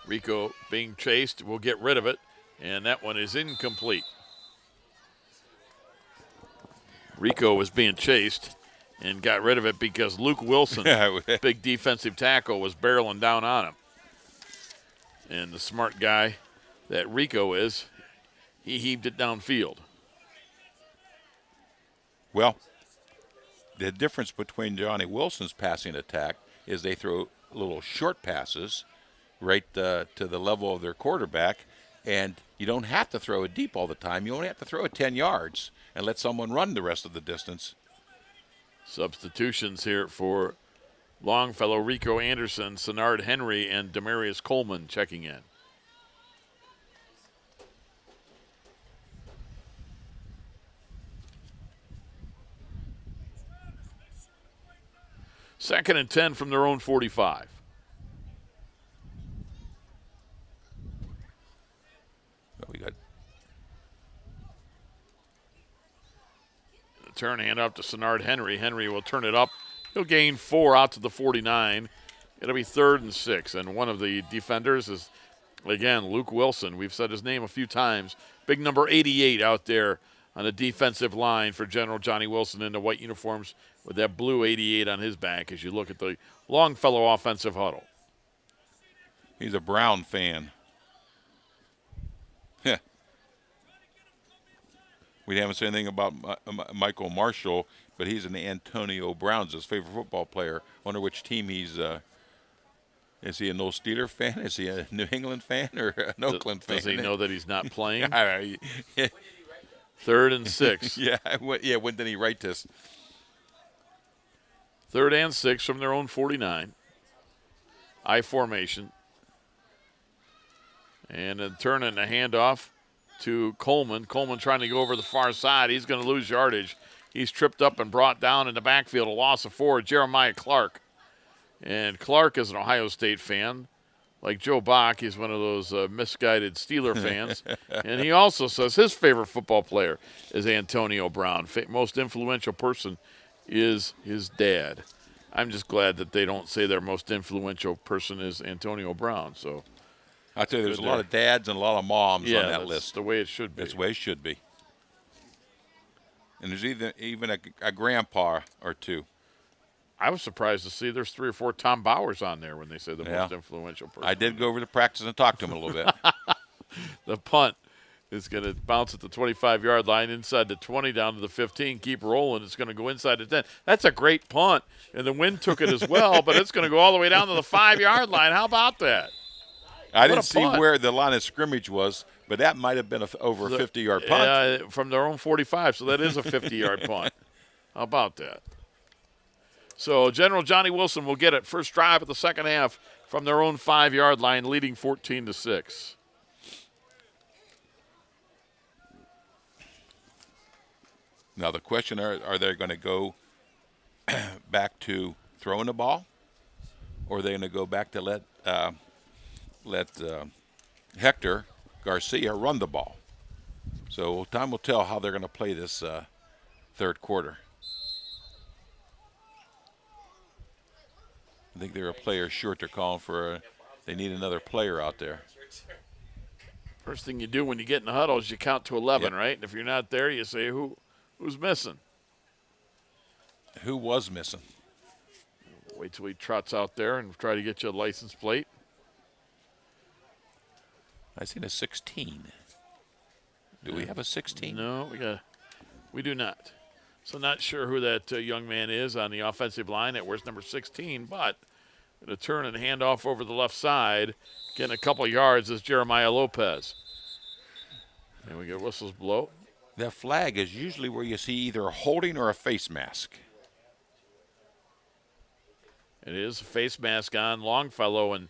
Rico being chased will get rid of it, and that one is incomplete. Rico was being chased and got rid of it because Luke Wilson, big defensive tackle, was barreling down on him. And the smart guy that Rico is, he heaved it downfield. Well, the difference between Johnny Wilson's passing attack is they throw little short passes right to the level of their quarterback, and you don't have to throw it deep all the time. You only have to throw it 10 yards and let someone run the rest of the distance. Substitutions here for Longfellow, Rico Anderson, Sennard Henry, and Demarius Coleman checking in. 2nd and 10 from their own 45. We got the turn, hand up to Sennard Henry. Henry will turn it up. He'll gain 4 out to the 49. It'll be 3rd and 6. And one of the defenders is, again, Luke Wilson. We've said his name a few times. Big number 88 out there on the defensive line for General Johnny Wilson in the white uniforms with that blue 88 on his back as you look at the Longfellow offensive huddle. He's a Brown fan. We haven't said anything about Michael Marshall, but he's an Antonio Brown's his favorite football player. Wonder which team he's is he a no Steeler fan? Is he a New England fan or an Oakland fan? Does he know that he's not playing? 3rd and 6. When did he write this? 3rd and 6 from their own 49. I formation. And a turn and a handoff to Coleman. Coleman trying to go over the far side. He's going to lose yardage. He's tripped up and brought down in the backfield. A loss of 4, Jeremiah Clark. And Clark is an Ohio State fan. Like Joe Bach, he's one of those misguided Steeler fans. And he also says his favorite football player is Antonio Brown. Most influential person is his dad. I'm just glad that they don't say their most influential person is Antonio Brown. So I tell you, there's a lot of dads and a lot of moms on that list. The way it should be. That's the way it should be. And there's even a grandpa or two. I was surprised to see there's 3 or 4 Tom Bowers on there when they say the most influential person. I did go over to practice and talk to him a little bit. The punt is going to bounce at the 25-yard line inside the 20 down to the 15. Keep rolling. It's going to go inside the 10. That's a great punt, and the wind took it as well, but it's going to go all the way down to the 5-yard line. How about that? I didn't see where the line of scrimmage was, but that might have been over a 50-yard punt. From their own 45, so that is a 50-yard punt. How about that? So General Johnny Wilson will get it. First drive of the second half from their own 5-yard line, leading 14-6. Now the question, are they going to go back to throwing the ball, or are they going to go back to let Hector Garcia run the ball? So time will tell how they're going to play this third quarter. I think they're a player short. They're calling for they need another player out there. First thing you do when you get in the huddle is you count to 11, right? And if you're not there, you say, who's missing? Who was missing? Wait till he trots out there and try to get you a license plate. I seen a 16. Do we have a 16? No, we do not. So not sure who that young man is on the offensive line that wears number 16, but going to turn and hand off over the left side. Getting a couple yards is Jeremiah Lopez. And we get whistles blow. That flag is usually where you see either a holding or a face mask. It is a face mask on Longfellow, and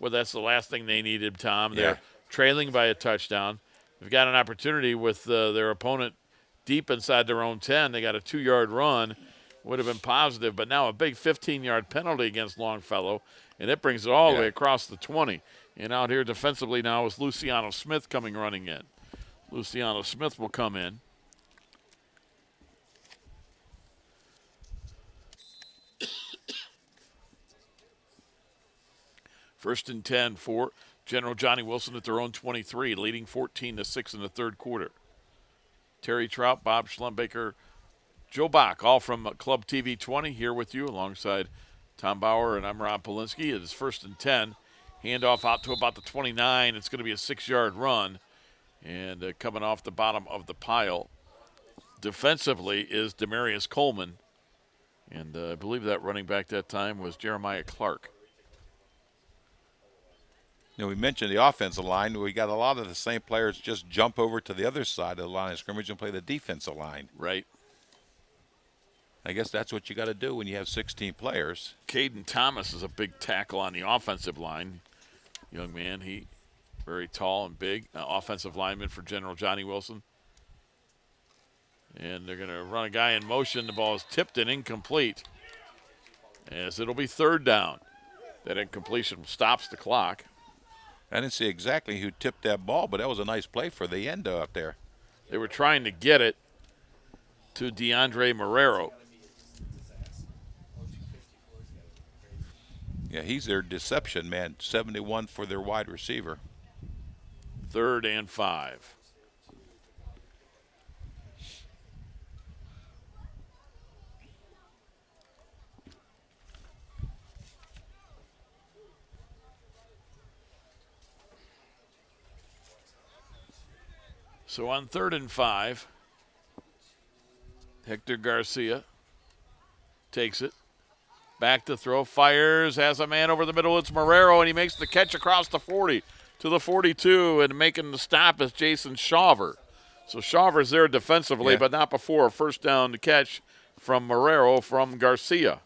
that's the last thing they needed, Tom. They're trailing by a touchdown. They've got an opportunity with their opponent deep inside their own 10. They got a 2-yard run. Would have been positive, but now a big 15-yard penalty against Longfellow, and it brings it all the way across the 20. And out here defensively now is Luciano Smith coming running in. Luciano Smith will come in. First and 10 for General Johnny Wilson at their own 23, leading 14-6 in the third quarter. Terry Trout, Bob Schlumbaker, Joe Bach, all from Club TV 20 here with you alongside Tom Bauer, and I'm Rob Polinsky. It is first and 10. Handoff out to about the 29. It's going to be a 6-yard run. And coming off the bottom of the pile defensively is Demarius Coleman. And I believe that running back that time was Jeremiah Clark. Now, we mentioned the offensive line. We got a lot of the same players just jump over to the other side of the line of scrimmage and play the defensive line. Right. I guess that's what you got to do when you have 16 players. Caden Thomas is a big tackle on the offensive line. Young man, he very tall and big. Offensive lineman for General Johnny Wilson. And they're going to run a guy in motion. The ball is tipped and incomplete. as it'll be third down. That incompletion stops the clock. I didn't see exactly who tipped that ball, but that was a nice play for the end out there. They were trying to get it to DeAndre Marrero. Yeah, he's their deception man. 71 for their wide receiver. 3rd and 5. So on 3rd and 5, Hector Garcia takes it. Back to throw, fires, has a man over the middle. It's Marrero, and he makes the catch across the 40 to the 42, and making the stop is Jason Shawver. So Shawver's there defensively, but not before a first down to catch from Marrero from Garcia.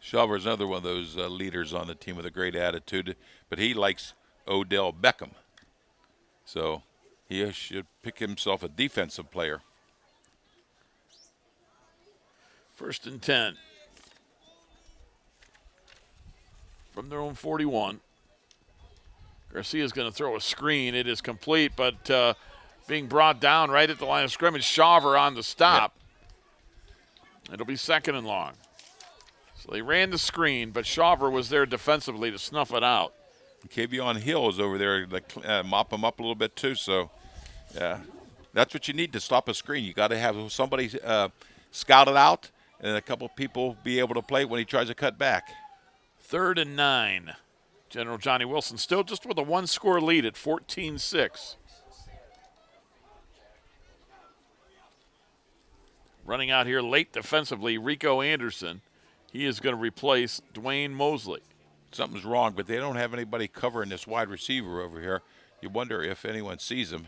Shawver's another one of those leaders on the team with a great attitude, but he likes Odell Beckham. So he should pick himself a defensive player. 1st and 10. From their own 41. Garcia's going to throw a screen. It is complete, but being brought down right at the line of scrimmage. Shawver on the stop. It'll be 2nd and long. So they ran the screen, but Shawver was there defensively to snuff it out. Kavion Hill is over there to mop him up a little bit too. So, yeah, that's what you need to stop a screen. You got to have somebody scout it out, and a couple people be able to play when he tries to cut back. 3rd and 9. General Johnny Wilson still just with a 1-score lead at 14-6. Running out here late defensively, Rico Anderson. He is going to replace Dwayne Mosley. Something's wrong, but they don't have anybody covering this wide receiver over here. You wonder if anyone sees him.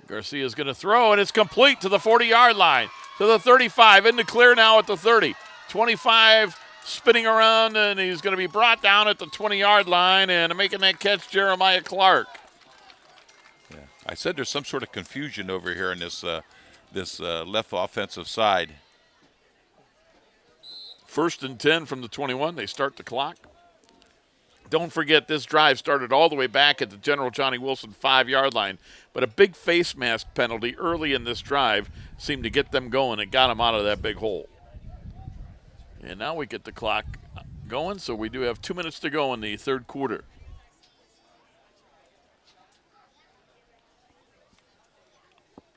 Garcia's going to throw, and it's complete to the 40-yard line, to the 35, into clear now at the 30. 25 spinning around, and he's going to be brought down at the 20-yard line, and making that catch, Jeremiah Clark. Yeah, I said there's some sort of confusion over here in this left offensive side. 1st and 10 from the 21. They start the clock. Don't forget, this drive started all the way back at the General Johnny Wilson 5-yard line, but a big face mask penalty early in this drive seemed to get them going and got them out of that big hole. And now we get the clock going, so we do have 2 minutes to go in the 3rd quarter.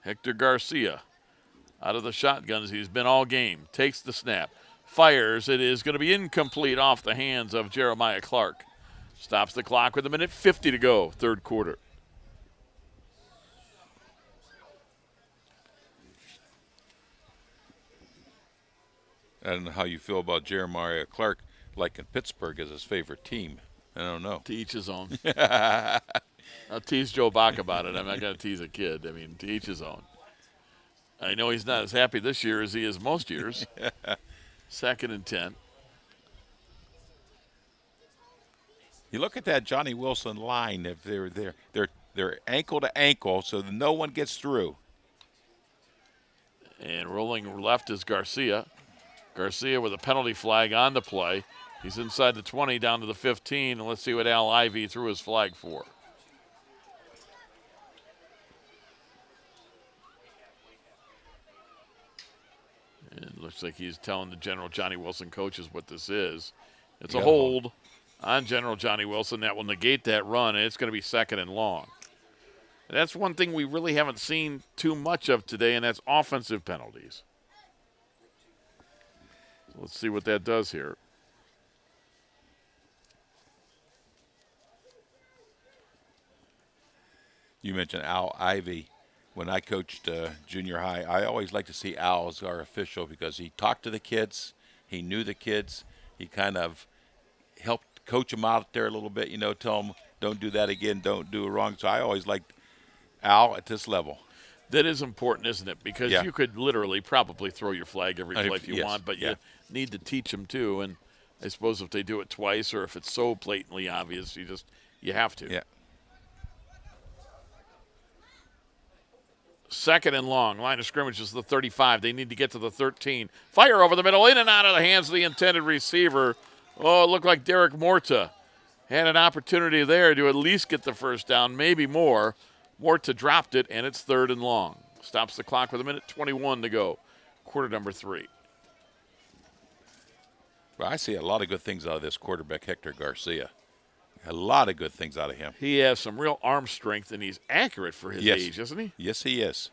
Hector Garcia out of the shotguns. He's been all game. Takes the snap. Fires. It is going to be incomplete off the hands of Jeremiah Clark. Stops the clock with 1:50 to go, 3rd quarter. I don't know how you feel about Jeremiah Clark, like in Pittsburgh, as his favorite team. I don't know. To each his own. I'll tease Joe Bach about it. I'm not going to tease a kid. I mean, to each his own. I know he's not as happy this year as he is most years. 2nd and 10. You look at that Johnny Wilson line. If they're ankle to ankle, so that no one gets through. And rolling left is Garcia. Garcia with a penalty flag on the play. He's inside the 20 down to the 15, and let's see what Al Ivey threw his flag for. It looks like he's telling the General Johnny Wilson coaches what this is. It's a hold on General Johnny Wilson that will negate that run, and it's going to be 2nd and long. And that's one thing we really haven't seen too much of today, and that's offensive penalties. So let's see what that does here. You mentioned Al Ivey. When I coached junior high, I always like to see Al as our official because he talked to the kids. He knew the kids. He kind of helped coach them out there a little bit, tell them, don't do that again, don't do it wrong. So I always liked Al at this level. That is important, isn't it? Because you could literally probably throw your flag every play if you want, but you need to teach them too. And I suppose if they do it twice or if it's so blatantly obvious, you have to. Yeah. Second and long. Line of scrimmage is the 35. They need to get to the 13. Fire over the middle, in and out of the hands of the intended receiver. Oh, it looked like Derek Morta had an opportunity there to at least get the first down, maybe more. Morta dropped it, and it's third and long. Stops the clock with 1:21 to go. Quarter number 3. Well, I see a lot of good things out of this quarterback, Hector Garcia. A lot of good things out of him. He has some real arm strength, and he's accurate for his age, isn't he? Yes, he is.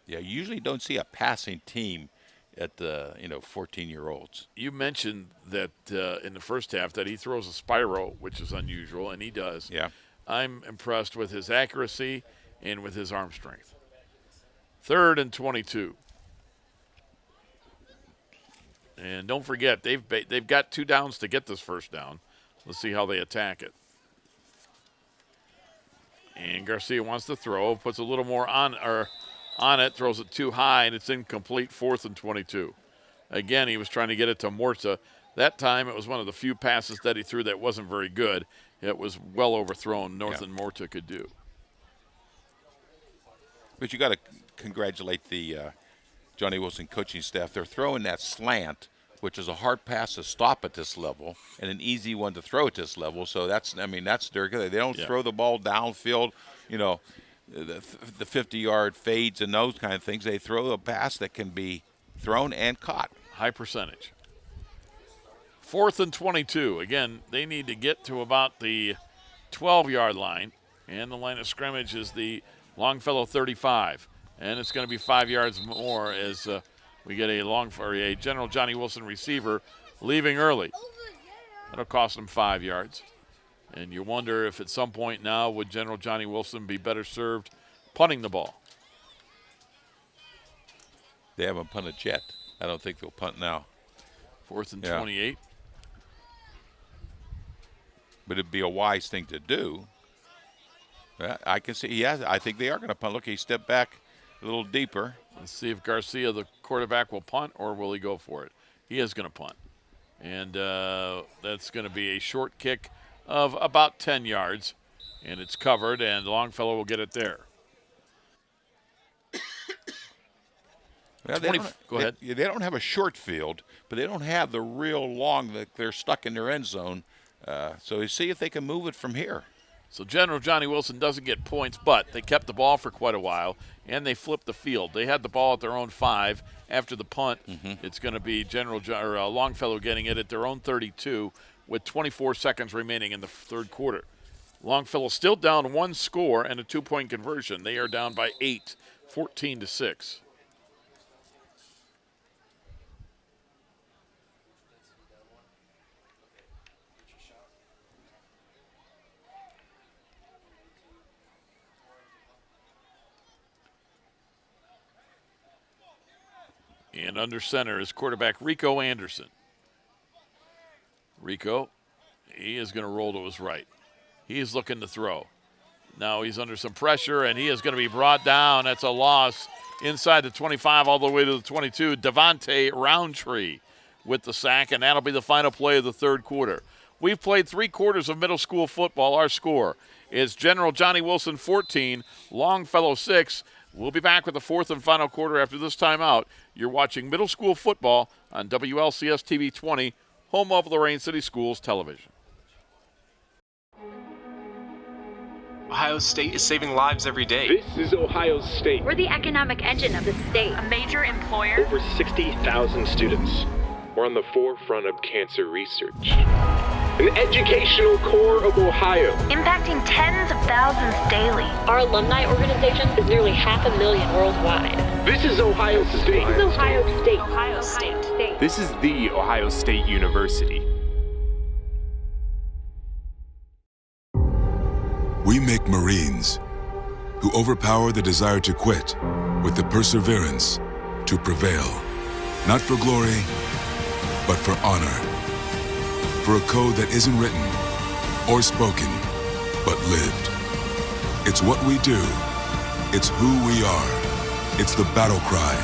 Yeah, you usually don't see a passing team at the 14-year-olds. You mentioned that in the first half that he throws a spiral, which is unusual, and he does. Yeah. I'm impressed with his accuracy and with his arm strength. 3rd and 22. And don't forget, they've got 2 downs to get this first down. Let's see how they attack it. And Garcia wants to throw, puts a little more on it, throws it too high, and it's incomplete. 4th and 22. Again, he was trying to get it to Morta. That time, it was one of the few passes that he threw that wasn't very good. It was well overthrown, more than Morta could do. But you got to congratulate the Johnny Wilson coaching staff. They're throwing that slant, which is a hard pass to stop at this level and an easy one to throw at this level. So that's their good. They don't throw the ball downfield, the 50-yard fades and those kind of things. They throw a pass that can be thrown and caught. High percentage. 4th and 22. Again, they need to get to about the 12-yard line, and the line of scrimmage is the Longfellow 35. And it's going to be 5 yards more as we get a General Johnny Wilson receiver leaving early. That'll cost him 5 yards. And you wonder if at some point now would General Johnny Wilson be better served punting the ball. They haven't punted yet. I don't think they'll punt now. 4th and 28. But it'd be a wise thing to do. I can see I think they are going to punt. Look, he stepped back a little deeper. Let's see if Garcia, the quarterback, will punt or will he go for it. He is going to punt. And that's going to be a short kick of about 10 yards. And it's covered, and Longfellow will get it there. Well, go ahead. They don't have a short field, but they don't have the real long that they're stuck in their end zone. So you see if they can move it from here. So General Johnny Wilson doesn't get points, but they kept the ball for quite a while, and they flipped the field. They had the ball at their own 5. After the punt, it's going to be Longfellow getting it at their own 32 with 24 seconds remaining in the third quarter. Longfellow still down 1 score and a 2-point conversion. They are down by 8, 14-6. And under center is quarterback Rico Anderson. Rico, he is going to roll to his right. He is looking to throw. Now he's under some pressure, and he is going to be brought down. That's a loss inside the 25 all the way to the 22. Devontae Roundtree with the sack, and that'll be the final play of the third quarter. We've played 3 quarters of middle school football. Our score is General Johnny Wilson 14, Longfellow 6. We'll be back with the 4th and final quarter after this timeout. You're watching middle school football on WLCS TV 20, home of Lorain City Schools Television. Ohio State is saving lives every day. This is Ohio State. We're the economic engine of the state. A major employer. Over 60,000 students. We're on the forefront of cancer research. An educational core of Ohio. Impacting tens of thousands daily. Our alumni organization is nearly 500,000 worldwide. This is Ohio State. This is Ohio State. Ohio State. This is the Ohio State University. We make Marines who overpower the desire to quit with the perseverance to prevail. Not for glory, but for honor. For a code that isn't written or spoken, but lived. It's what we do. It's who we are. It's the battle cry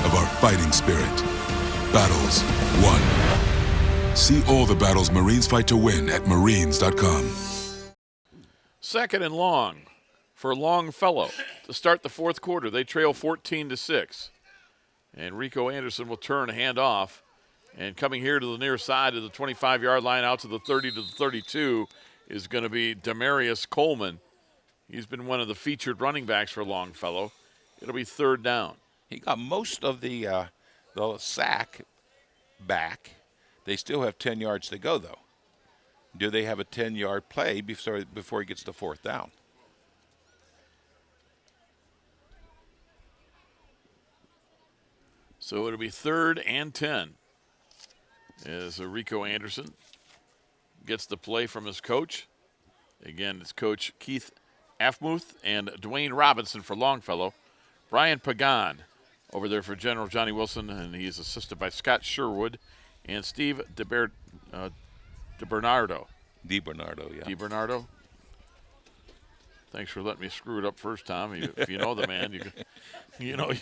of our fighting spirit. Battles won. See all the battles Marines fight to win at marines.com. 2nd and long for Longfellow to start the fourth quarter. They trail 14-6. And Rico Anderson will turn, hand off. And coming here to the near side of the 25-yard line out to the 30 to the 32 is going to be Demarius Coleman. He's been one of the featured running backs for Longfellow. It'll be third down. He got most of the sack back. They still have 10 yards to go, though. Do they have a 10-yard play before he gets to fourth down? So it'll be 3rd and 10 as Rico Anderson gets the play from his coach. Again, it's Coach Keith Afmuth and Dwayne Robinson for Longfellow. Brian Pagan over there for General Johnny Wilson, and he's assisted by Scott Sherwood and Steve DiBernardo. DiBernardo. Thanks for letting me screw it up first, Tom. If you know the man, you know.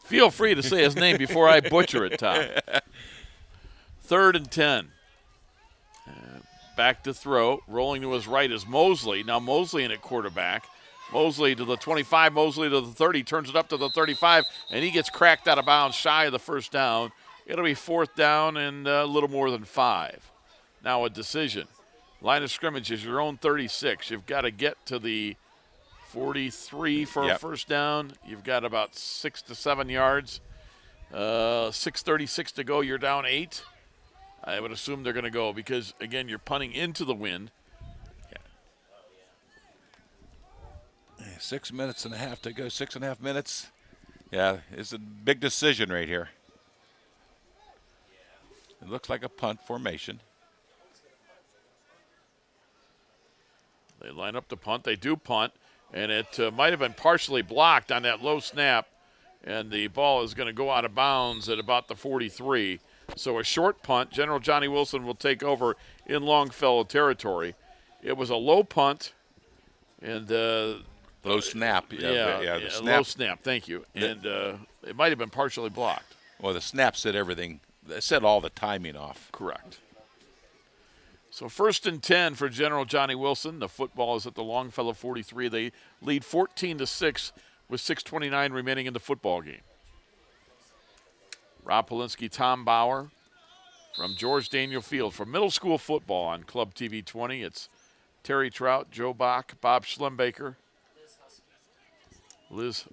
Feel free to say his name before I butcher it, Tom. 3rd and 10. Back to throw. Rolling to his right is Mosley. Now Mosley in at quarterback. Mosley to the 25, Mosley to the 30, turns it up to the 35, and he gets cracked out of bounds shy of the first down. It'll be 4th down and a little more than 5. Now a decision. Line of scrimmage is your own 36. You've got to get to the 43 for a first down. You've got about 6 to 7 yards. 6:36 to go. You're down 8. I would assume they're going to go because, again, you're punting into the wind. 6 minutes and a half to go. 6.5 minutes. Yeah, it's a big decision right here. It looks like a punt formation. They line up to punt. They do punt, and it might have been partially blocked on that low snap, and the ball is going to go out of bounds at about the 43. So a short punt. General Johnny Wilson will take over in Longfellow territory. It was a low punt, and low snap. The snap. Low snap. Thank you. And it might have been partially blocked. Well, the snap set everything. It set all the timing off. Correct. So 1st and 10 for General Johnny Wilson. The football is at the Longfellow 43. They lead 14-6 with 6:29 remaining in the football game. Rob Polinsky, Tom Bauer from George Daniel Field for middle school football on Club TV 20. It's Terry Trout, Joe Bach, Bob Schlembaker. Liz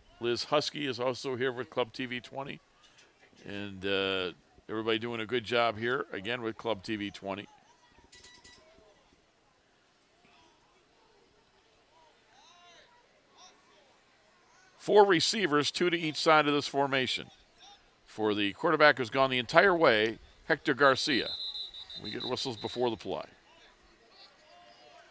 Husky is also here with Club TV 20. And everybody doing a good job here, again, with Club TV 20. Four receivers, 2 to each side of this formation. For the quarterback who's gone the entire way, Hector Garcia. We get whistles before the play.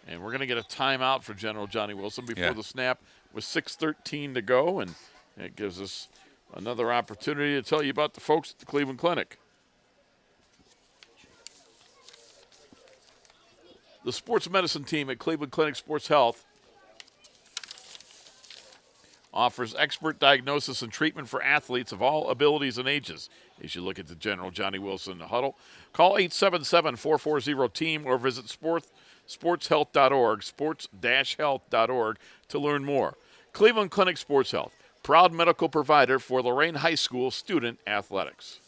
And we're going to get a timeout for General Johnny Wilson before the snap with 6:13 to go. And it gives us another opportunity to tell you about the folks at the Cleveland Clinic. The sports medicine team at Cleveland Clinic Sports Health offers expert diagnosis and treatment for athletes of all abilities and ages. As you look at the General Johnny Wilson huddle, call 877-440-TEAM or visit sportshealth.org, sports-health.org to learn more. Cleveland Clinic Sports Health, proud medical provider for Lorain High School student athletics.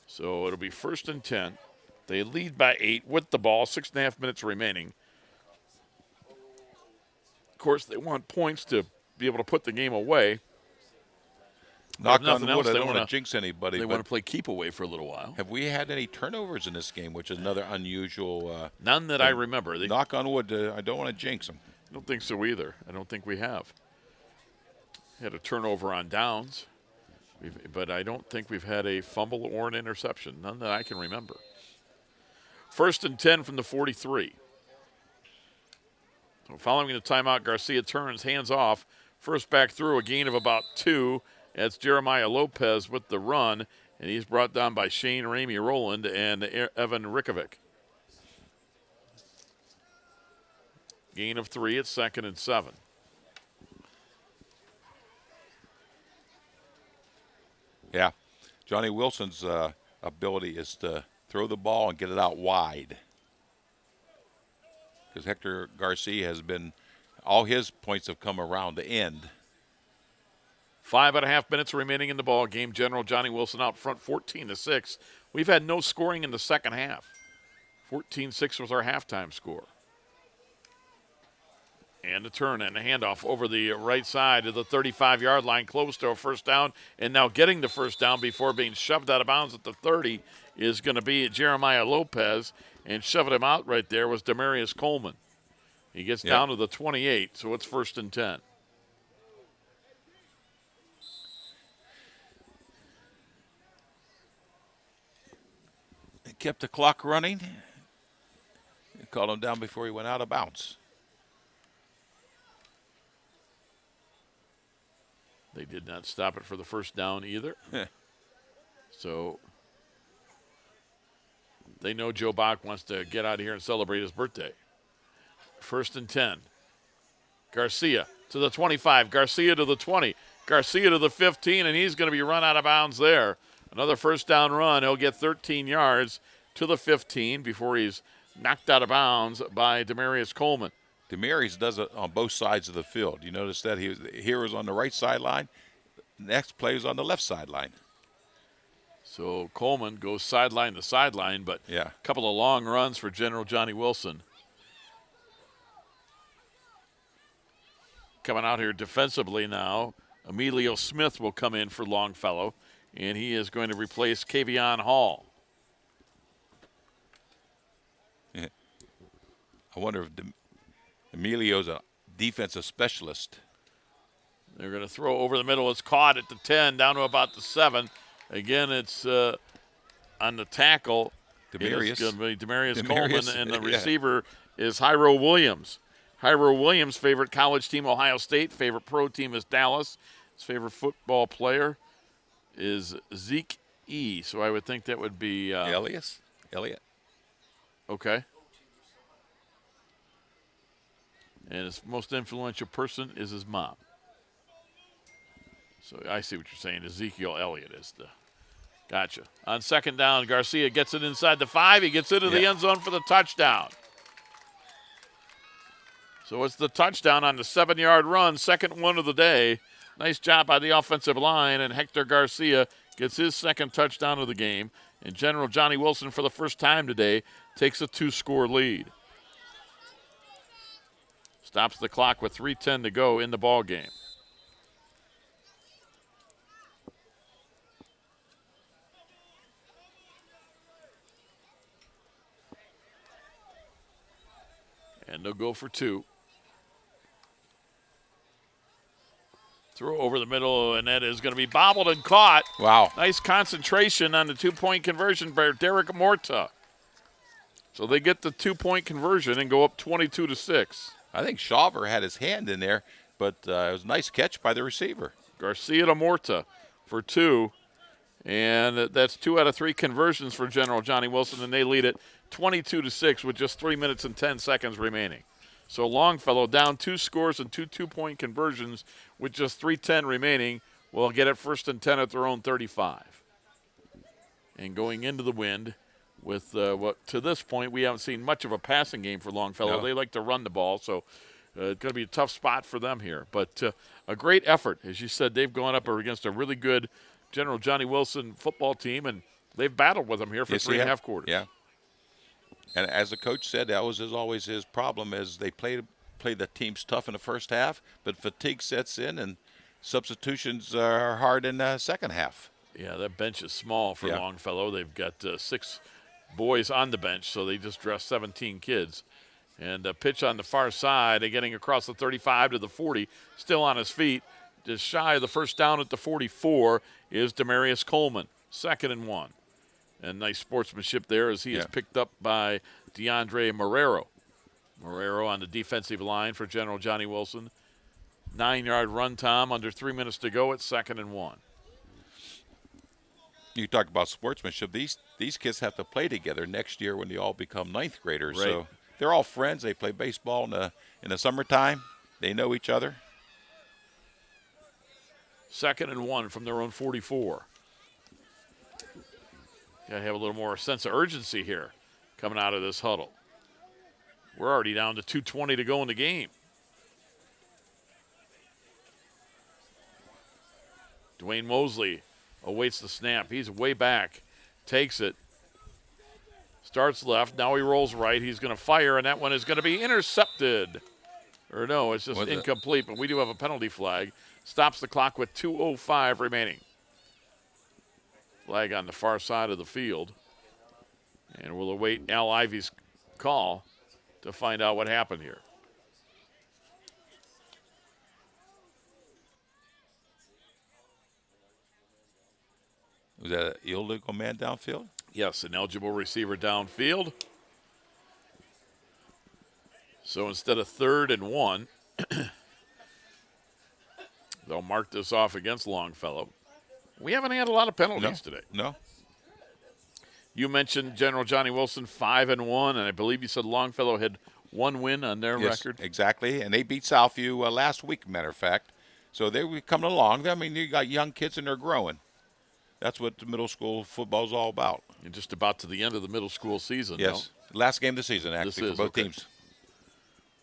So it'll be 1st and 10. They lead by 8 with the ball, 6.5 minutes remaining. Of course, they want points to be able to put the game away. Knock on wood, I don't want to jinx anybody. They want to play keep away for a little while. Have we had any turnovers in this game, which is another unusual? None that I remember. Knock on wood, I don't want to jinx them. I don't think so either. I don't think we have. Had a turnover on downs, but I don't think we've had a fumble or an interception. None that I can remember. 1st and 10 from the 43. So following the timeout, Garcia turns, hands off. First back through, a gain of about 2. That's Jeremiah Lopez with the run, and he's brought down by Shane Ramey Rowland and Evan Rikovic. Gain of 3 at 2nd and 7. Yeah, Johnny Wilson's ability is to throw the ball and get it out wide. Because Hector Garcia has been, all his points have come around the end. 5.5 minutes remaining in the ball game. General Johnny Wilson out front 14-6. We've had no scoring in the second half. 14-6 was our halftime score. And a turn and a handoff over the right side to the 35-yard line, close to a first down. And now getting the first down before being shoved out of bounds at the 30 is going to be Jeremiah Lopez. And shoving him out right there was Demarius Coleman. He gets down to the 28, so it's 1st and 10. They kept the clock running. They called him down before he went out of bounds. They did not stop it for the first down either. So they know Joe Bach wants to get out of here and celebrate his birthday. 1st and 10. Garcia to the 25. Garcia to the 20. Garcia to the 15, and he's going to be run out of bounds there. Another first down run. He'll get 13 yards to the 15 before he's knocked out of bounds by Demarius Coleman. Demarius does it on both sides of the field. You notice that he was on the right sideline. Next play was on the left sideline. So Coleman goes sideline to sideline, but a couple of long runs for General Johnny Wilson. Coming out here defensively now, Emilio Smith will come in for Longfellow, and he is going to replace Kavion Hall. I wonder if Emilio's a defensive specialist. They're going to throw over the middle. It's caught at the 10, down to about the 7. Again, it's on the tackle. Demarius. It's going to be Demarius Coleman, and the receiver is Hyro Williams. Hyro Williams' favorite college team, Ohio State. Favorite pro team is Dallas. His favorite football player is Zeke E. So I would think that would be Elliott. Okay. And his most influential person is his mom. So I see what you're saying. Ezekiel Elliott is the. Gotcha. On second down, Garcia gets it inside the 5. He gets into the end zone for the touchdown. So it's the touchdown on the 7-yard run, second one of the day. Nice job by the offensive line, and Hector Garcia gets his second touchdown of the game. And General Johnny Wilson, for the first time today, takes a 2-score lead. Stops the clock with 3:10 to go in the ball game. And they'll go for 2. Throw over the middle, and that is going to be bobbled and caught. Wow. Nice concentration on the 2-point conversion by Derek Morta. So they get the 2-point conversion and go up 22-6. I think Shawver had his hand in there, but it was a nice catch by the receiver. Garcia to Morta for 2. And that's 2 out of 3 conversions for General Johnny Wilson, and they lead it 22-6 with just 3 minutes and 10 seconds remaining. So Longfellow down 2 scores and 2 2-point conversions with just 3:10 remaining. Will get it 1st and 10 at their own 35. And going into the wind with what to this point we haven't seen much of a passing game for Longfellow. No. They like to run the ball, so it's going to be a tough spot for them here. But a great effort. As you said, they've gone up against a really good General Johnny Wilson football team, and they've battled with them here for 3.5 quarters. Yeah. And as the coach said, that was always his problem, is they played the teams tough in the first half, but fatigue sets in and substitutions are hard in the second half. Yeah, that bench is small for Longfellow. They've got 6 boys on the bench, so they just dressed 17 kids. And a pitch on the far side, getting across the 35 to the 40, still on his feet. Just shy of the first down at the 44 is Demarius Coleman, 2nd and 1. And nice sportsmanship there as he is picked up by DeAndre Marrero. Marrero on the defensive line for General Johnny Wilson. 9-yard run, Tom, under 3 minutes to go at 2nd and 1. You talk about sportsmanship. These kids have to play together next year when they all become 9th graders. Right. So they're all friends. They play baseball in the summertime. They know each other. 2nd and 1 from their own 44. Got to have a little more sense of urgency here coming out of this huddle. We're already down to 2:20 to go in the game. Dwayne Mosley awaits the snap. He's way back, takes it, starts left. Now he rolls right. He's going to fire, and that one is going to be intercepted. Or no, it's just incomplete, but we do have a penalty flag. Stops the clock with 2:05 remaining. Flag on the far side of the field. And we'll await Al Ivy's call to find out what happened here. Was that an illegal man downfield? Yes, an eligible receiver downfield. So instead of 3rd and 1, they'll mark this off against Longfellow. We haven't had a lot of penalties today. No. You mentioned General Johnny Wilson 5-1, and I believe you said Longfellow had 1 win on their record. Exactly, and they beat Southview last week, matter of fact. So they were coming along. I mean, you got young kids and they're growing. That's what the middle school football is all about. You're just about to the end of the middle school season. Yes, no? Last game of the season, actually, for both teams.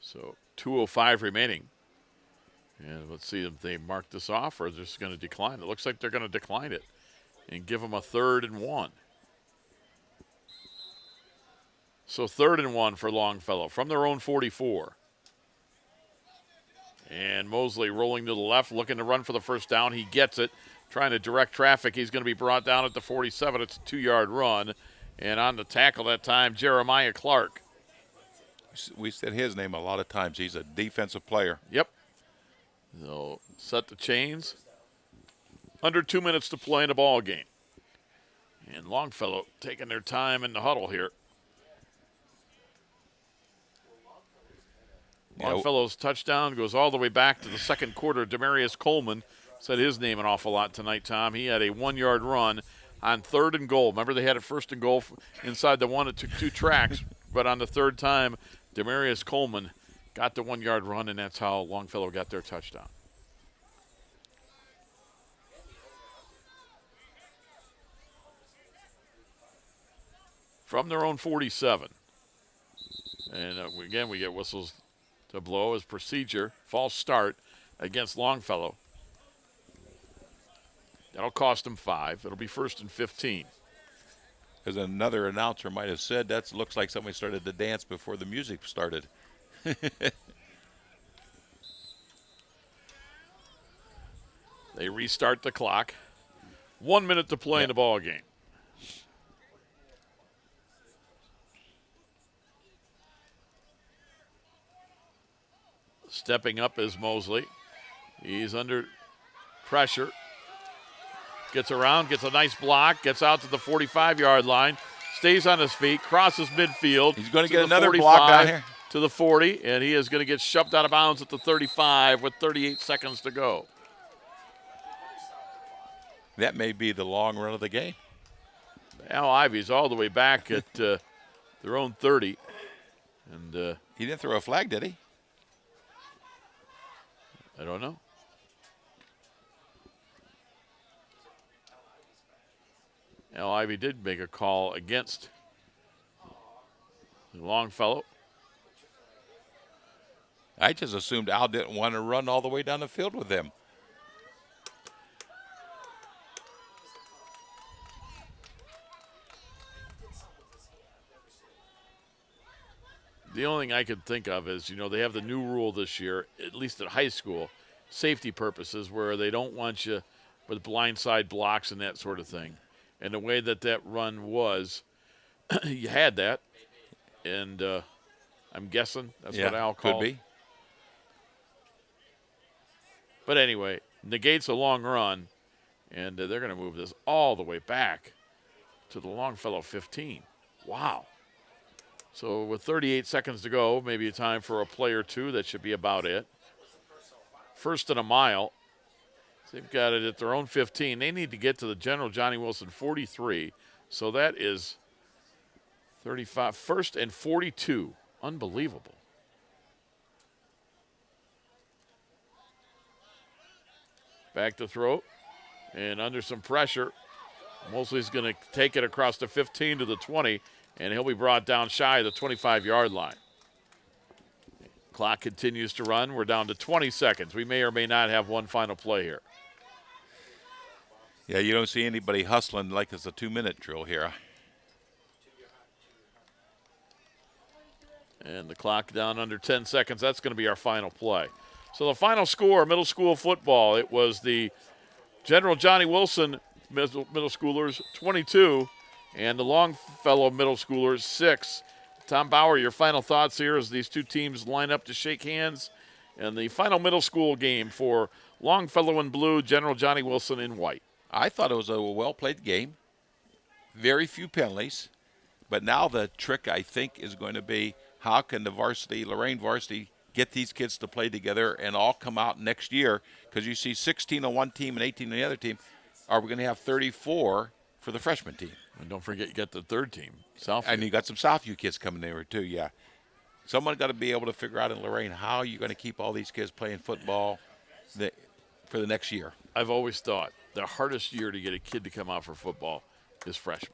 So 2:05 remaining. And let's see if they mark this off or they're just going to decline. It looks like they're going to decline it and give them a 3rd and 1. So 3rd and 1 for Longfellow from their own 44. And Mosley rolling to the left, looking to run for the first down. He gets it, trying to direct traffic. He's going to be brought down at the 47. It's a 2-yard run. And on the tackle that time, Jeremiah Clark. We said his name a lot of times. He's a defensive player. Yep. They'll set the chains. Under 2 minutes to play in the ball game. And Longfellow taking their time in the huddle here. Longfellow's touchdown goes all the way back to the second quarter. Demarius Coleman said his name an awful lot tonight, Tom. He had a 1-yard run on 3rd and goal. Remember, they had it 1st and goal inside the one. It took 2 tracks, but on the 3rd time, Demarius Coleman got the 1-yard run, and that's how Longfellow got their touchdown. From their own 47. And again, we get whistles to blow as procedure. False start against Longfellow. That'll cost them 5. It'll be 1st and 15. As another announcer might have said, that looks like somebody started to dance before the music started. They restart the clock. 1 minute to play in the ball game. Stepping up is Mosley. He's under pressure. Gets around, gets a nice block, gets out to the 45-yard line, stays on his feet, crosses midfield. He's going to get another block down here. To the 40, and he is going to get shoved out of bounds at the 35 with 38 seconds to go. That may be the long run of the game. Al Ivy's all the way back at their own 30. And he didn't throw a flag, did he? I don't know. Al Ivy did make a call against Longfellow. I just assumed Al didn't want to run all the way down the field with them. The only thing I could think of is, they have the new rule this year, at least at high school, safety purposes, where they don't want you with blindside blocks and that sort of thing. And the way that run was, you had that, and I'm guessing that's what Al called. Could be. But anyway, negates a long run, and they're going to move this all the way back to the Longfellow 15. Wow. So with 38 seconds to go, maybe a time for a play or two. That should be about it. 1st and a mile. They've got it at their own 15. They need to get to the General Johnny Wilson 43. So that is 35. 1st and 42. Unbelievable. Back to throw. And under some pressure, Mosley's going to take it across the 15 to the 20, and he'll be brought down shy of the 25-yard line. Clock continues to run. We're down to 20 seconds. We may or may not have one final play here. Yeah, you don't see anybody hustling like it's a 2-minute drill here. And the clock down under 10 seconds. That's going to be our final play. So the final score, middle school football, it was the General Johnny Wilson middle schoolers 22 and the Longfellow middle schoolers 6. Tom Bauer, your final thoughts here as these two teams line up to shake hands in the final middle school game for Longfellow in blue, General Johnny Wilson in white. I thought it was a well-played game. Very few penalties. But now the trick, I think, is going to be how can the varsity, Lorain varsity, get these kids to play together and all come out next year? Because you see 16 on one team and 18 on the other team. Are we going to have 34 for the freshman team? And don't forget, you got the third team, Southview. And you got some Southview kids coming there too, yeah. Someone got to be able to figure out in Lorain how you're going to keep all these kids playing football for the next year. I've always thought the hardest year to get a kid to come out for football is freshman.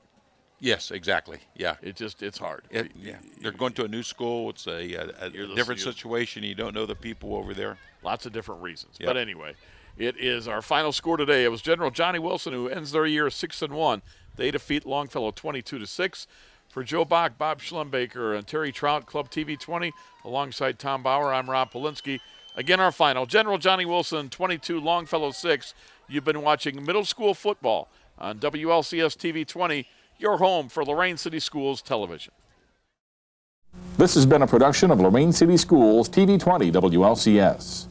Yes, exactly. Yeah, it's hard. Yeah, they're going to a new school. It's a different situation. You don't know the people over there. Lots of different reasons. Yep. But anyway, it is our final score today. It was General Johnny Wilson who ends their year 6-1. They defeat Longfellow 22-6. For Joe Bach, Bob Schlumbaker, and Terry Trout, Club TV 20, alongside Tom Bauer, I'm Rob Polinsky. Again, our final, General Johnny Wilson 22, Longfellow 6. You've been watching middle school football on WLCS TV 20, your home for Lorain City Schools television. This has been a production of Lorain City Schools TV 20 WLCS.